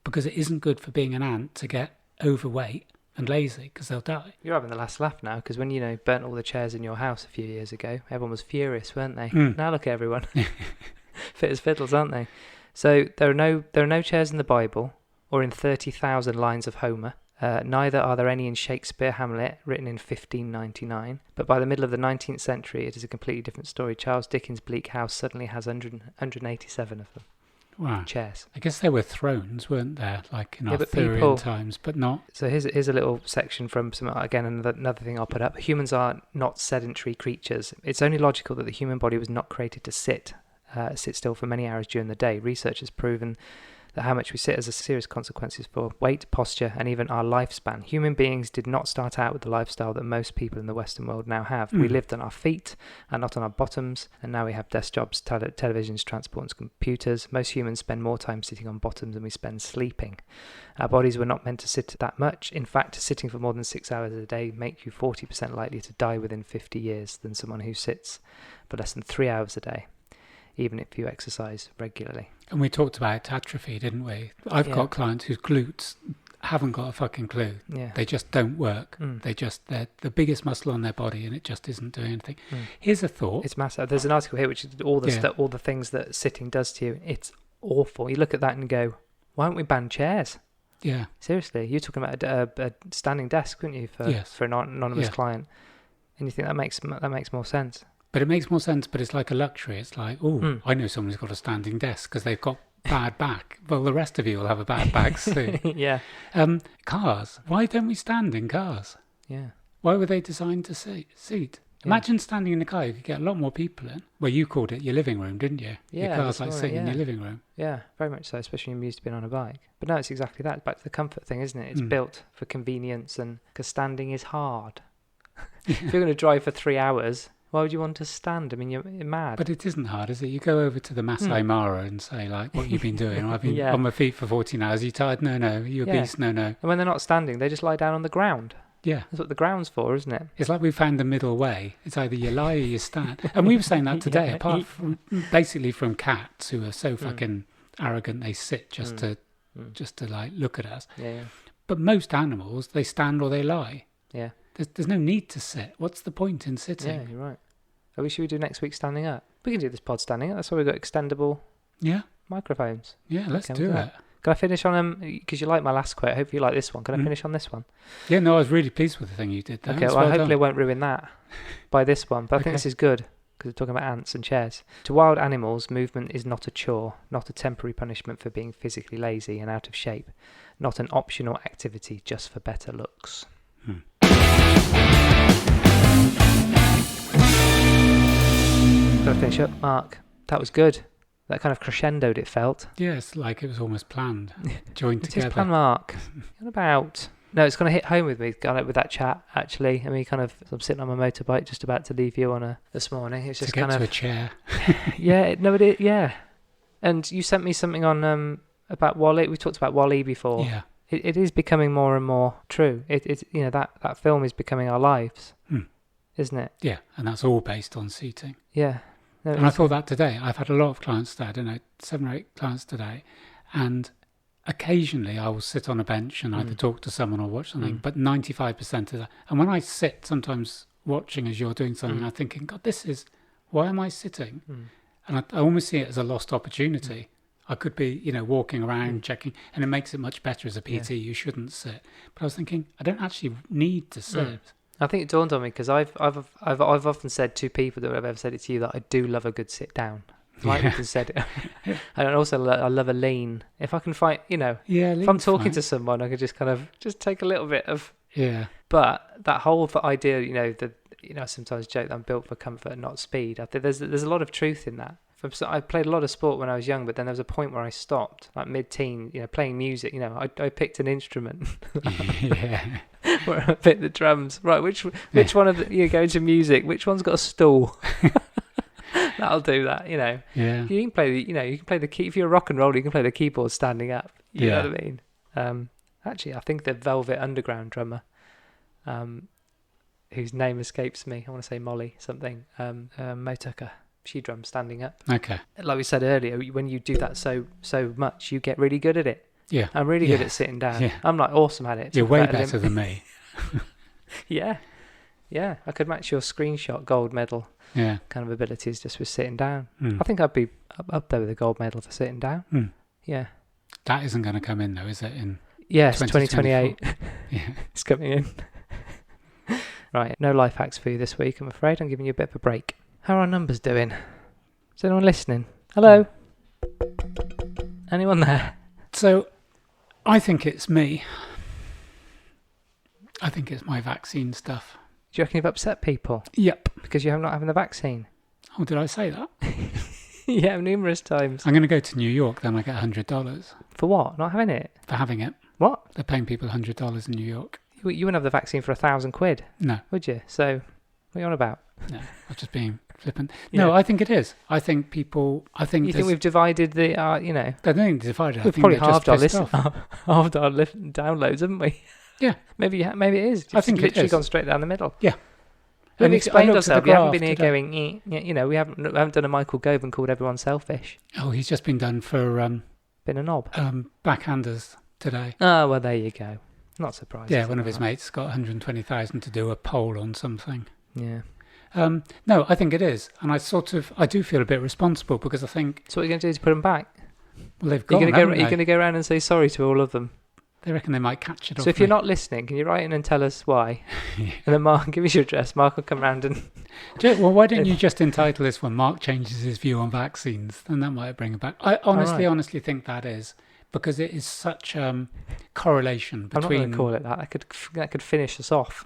because it isn't good for being an ant to get overweight and lazy, because they'll die. You're having the last laugh now, because when burnt all the chairs in your house a few years ago, everyone was furious, weren't they? Now look at everyone, fit as fiddles, aren't they? So there are no chairs in the Bible or in 30,000 lines of Homer. Neither are there any in Shakespeare Hamlet, written in 1599. But by the middle of the 19th century, it is a completely different story. Charles Dickens' Bleak House suddenly has 187 of them. Wow. Chairs. I guess there were thrones, weren't there, like in Arthurian times, but not. So here's a little section from another thing I'll put up. Humans are not sedentary creatures. It's only logical that the human body was not created to sit still for many hours during the day. Research has proven that how much we sit has serious consequences for weight, posture, and even our lifespan. Human beings did not start out with the lifestyle that most people in the Western world now have. We lived on our feet and not on our bottoms, and now we have desk jobs, televisions, transport, and computers. Most humans spend more time sitting on bottoms than we spend sleeping. Our bodies were not meant to sit that much. In fact, sitting for more than 6 hours a day make you 40% likely to die within 50 years than someone who sits for less than 3 hours a day, even if you exercise regularly. And we talked about atrophy, didn't we? I've got clients whose glutes haven't got a fucking clue. Yeah. They just don't work. They're the biggest muscle on their body, and it just isn't doing anything. Here's a thought. It's massive. There's an article here which is all the things that sitting does to you. It's awful. You look at that and go, why don't we ban chairs? Yeah. Seriously, you're talking about a standing desk, weren't you, for an anonymous client? And you think that makes more sense. But it makes more sense, but it's like a luxury. It's like, I know someone who's got a standing desk because they've got bad back. Well, the rest of you will have a bad back soon. Yeah. Cars. Why don't we stand in cars? Yeah. Why were they designed to seat? Imagine standing in a car, you could get a lot more people in. Well, you called it your living room, didn't you? Yeah, your car's that's like right, sitting in yeah. your living room. Yeah, very much so, especially when you're used to being on a bike. But no, it's exactly that. It's back to the comfort thing, isn't it? It's built for convenience, and because standing is hard. If you're going to drive for 3 hours, why would you want to stand? I mean, you're mad. But it isn't hard, is it? You go over to the Masai Mara and say, like, what you've been doing. I've been on my feet for 14 hours. Are you tired? No. Are you obese? No. And when they're not standing, they just lie down on the ground. Yeah. That's what the ground's for, isn't it? It's like we found the middle way. It's either you lie or you stand. And we were saying that today, apart from basically from cats who are so fucking arrogant they sit just to like look at us. Yeah. But most animals, they stand or they lie. Yeah. There's no need to sit. What's the point in sitting? Yeah, you're right. Should we do next week standing up? We can do this pod standing up. That's why we've got extendable microphones. Yeah, let's do it. Can I finish on because you like my last quote? Hopefully you like this one. Can I finish on this one? Yeah, no, I was really pleased with the thing you did there. Okay, well hopefully I won't ruin that by this one. But I think this is good because we're talking about ants and chairs. To wild animals, movement is not a chore, not a temporary punishment for being physically lazy and out of shape, not an optional activity just for better looks. Got to finish up, Mark. That was good. That kind of crescendoed, it felt. Yeah, it's like it was almost planned, joined It together. is planned, Mark. What about? No, it's going to hit home with me with that chat, actually. I mean, I'm sitting on my motorbike just about to leave you this morning. It's just to get kind to of a chair. yeah. And you sent me something on about Wall-E. We talked about Wall-E before. Yeah. It is becoming more and more true. It's that film is becoming our lives, isn't it? Yeah, and that's all based on seating. Yeah. No, And I thought that today. I've had a lot of clients today. I don't know, 7 or 8 clients today. And occasionally I will sit on a bench and either talk to someone or watch something, but 95% of that. And when I sit, sometimes watching as you're doing something, I'm thinking, God, why am I sitting? And I almost see it as a lost opportunity. I could be, walking around, checking, and it makes it much better as a PT. You shouldn't sit. But I was thinking, I don't actually need to sit. I think it dawned on me because I've often said to people that I've ever said it to you that I do love a good sit down. Mike has said it. And also I love a lean. If I can find, if I'm talking to someone, I could just kind of just take a little bit of. Yeah. But that whole idea, I sometimes joke that I'm built for comfort and not speed. I think there's a lot of truth in that. I played a lot of sport when I was young, but then there was a point where I stopped, like mid-teen, playing music. I picked an instrument. Yeah. Where I picked the drums. Right, which one of you go into music? Which one's got a stool? That'll do that. Yeah. You can play the key. If you're a rock and roller, you can play the keyboard standing up. You know what I mean? Actually, I think the Velvet Underground drummer, whose name escapes me, I want to say Molly something, Mo Tucker. She drums standing up. Okay. Like we said earlier, when you do that so much, you get really good at it. Yeah. I'm really good at sitting down. Yeah. I'm like awesome at it. You're way better than me. Yeah. I could match your screenshot gold medal kind of abilities just with sitting down. I think I'd be up there with a gold medal for sitting down. Yeah. That isn't going to come in though, is it? Yes, 2028. Yeah. It's coming in. Right, no life hacks for you this week, I'm afraid. I'm giving you a bit of a break. How are our numbers doing? Is anyone listening? Hello? Anyone there? So, I think it's me. I think it's my vaccine stuff. Do you reckon you've upset people? Yep. Because you're not having the vaccine? Oh, did I say that? Yeah, numerous times. I'm going to go to New York, then I get $100. For what? Not having it? For having it. What? They're paying people $100 in New York. You wouldn't have the vaccine for £1,000? No. Would you? So, what are you on about? No, I'm just being flippant. No, I think it is. I think people... You think we've divided the, They don't think divided. We've probably halved our downloads, haven't we? Yeah. Maybe it is. I think it's literally it is. gone straight down the middle. Yeah. We've explained ourselves. We haven't been here today. going, we haven't done a Michael Gove and called everyone selfish. Oh, he's just been done for... Been a knob. Backhanders today. Oh, well, there you go. Not surprised. Yeah, one of his mates got 120,000 to do a poll on something. Yeah. No, I think it is. And I do feel a bit responsible because I think... So what are you going to do to put them back? Well, they've gone, You're going to go around and say sorry to all of them? They reckon they might catch it off. So if you're not listening, can you write in and tell us why? Yeah. And then Mark, give us your address. Mark will come round and... Well, why don't you just entitle this one, Mark changes his view on vaccines? Then that might bring it back. I honestly think that is because it is such correlation I'm not going between. to call it that. That could finish us off,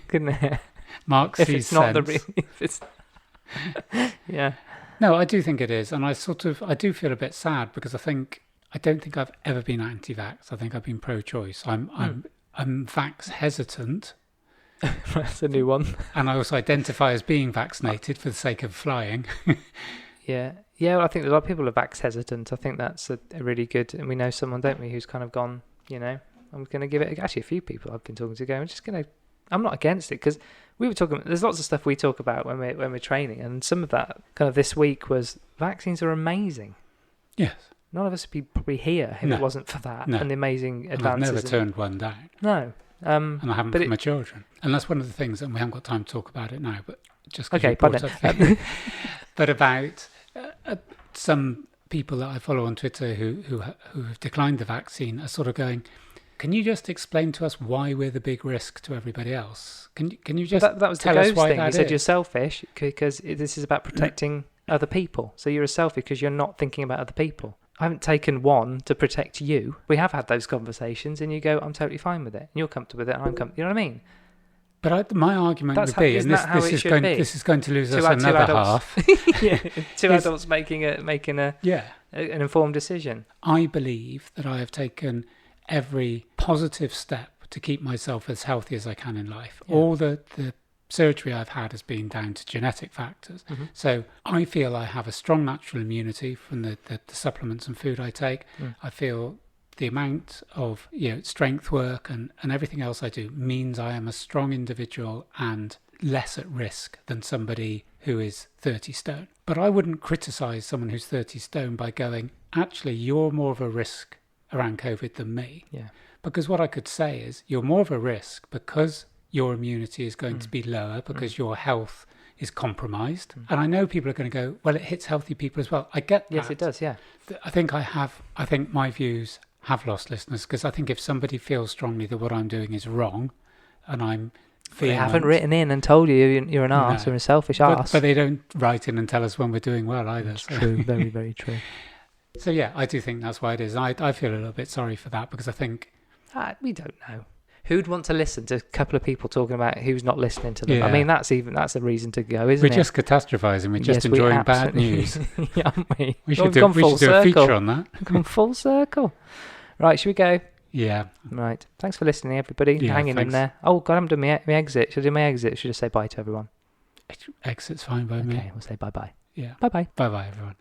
couldn't it? Mark If sees it's not sense. if it's yeah. No, I do think it is, and I do feel a bit sad because I don't think I've ever been anti-vax. I think I've been pro-choice. I'm vax hesitant. That's a new one. And I also identify as being vaccinated for the sake of flying. Yeah. Well, I think a lot of people are vax hesitant. I think that's a really good, and we know someone, don't we, who's kind of gone, I'm going to give it, actually a few people I've been talking to go, I'm not against it, because we were talking, there's lots of stuff we talk about when we're training, and some of that kind of this week was, vaccines are amazing. Yes. None of us would be probably here if it wasn't for that, and the amazing advances. I've never turned one down. No. And I haven't for my children. And that's one of the things, and we haven't got time to talk about it now, but just because you brought up but about some people that I follow on Twitter who have declined the vaccine are sort of going, can you just explain to us why we're the big risk to everybody else? Can you just that was tell the us ghost why thing. that You said is? you're selfish because this is about protecting other people. So you're a selfish because you're not thinking about other people. I haven't taken one to protect you. We have had those conversations, and you go, I'm totally fine with it. And you're comfortable with it, and I'm comfortable. You know what I mean? But my argument would be, and this is going to lose us another half. Two adults making an informed decision. I believe that I have taken every positive step to keep myself as healthy as I can in life. Yeah. All the surgery I've had has been down to genetic factors. Mm-hmm. So I feel I have a strong natural immunity from the supplements and food I take. I feel the amount of strength work and everything else I do means I am a strong individual and less at risk than somebody who is 30 stone. But I wouldn't criticise someone who's 30 stone by going, actually, you're more of a risk around COVID than me. Yeah. Because what I could say is, you're more of a risk because your immunity is going to be lower, because your health is compromised. And I know people are going to go, well, it hits healthy people as well. I get that. Yes, it does, yeah. I think my views have lost listeners, because I think if somebody feels strongly that what I'm doing is wrong, and I'm They haven't written in and told you you're an arse or a selfish arse. But they don't write in and tell us when we're doing well either. That's true, very, very true. So yeah, I do think that's why it is. I feel a little bit sorry for that, because I think... we don't know. Who'd want to listen to a couple of people talking about who's not listening to them? Yeah. I mean, that's a reason to go, isn't it? We're just catastrophising. We're just enjoying bad news. Yeah, aren't we? We should do a feature on that. We've gone full circle. Right, should we go? Yeah. Right. Thanks for listening, everybody. Yeah, hanging in there. Oh, God, I haven't done my exit. Should I do my exit? Should I say bye to everyone? Exit's fine by me. Okay, we'll say bye-bye. Yeah. Bye-bye. Bye-bye, everyone.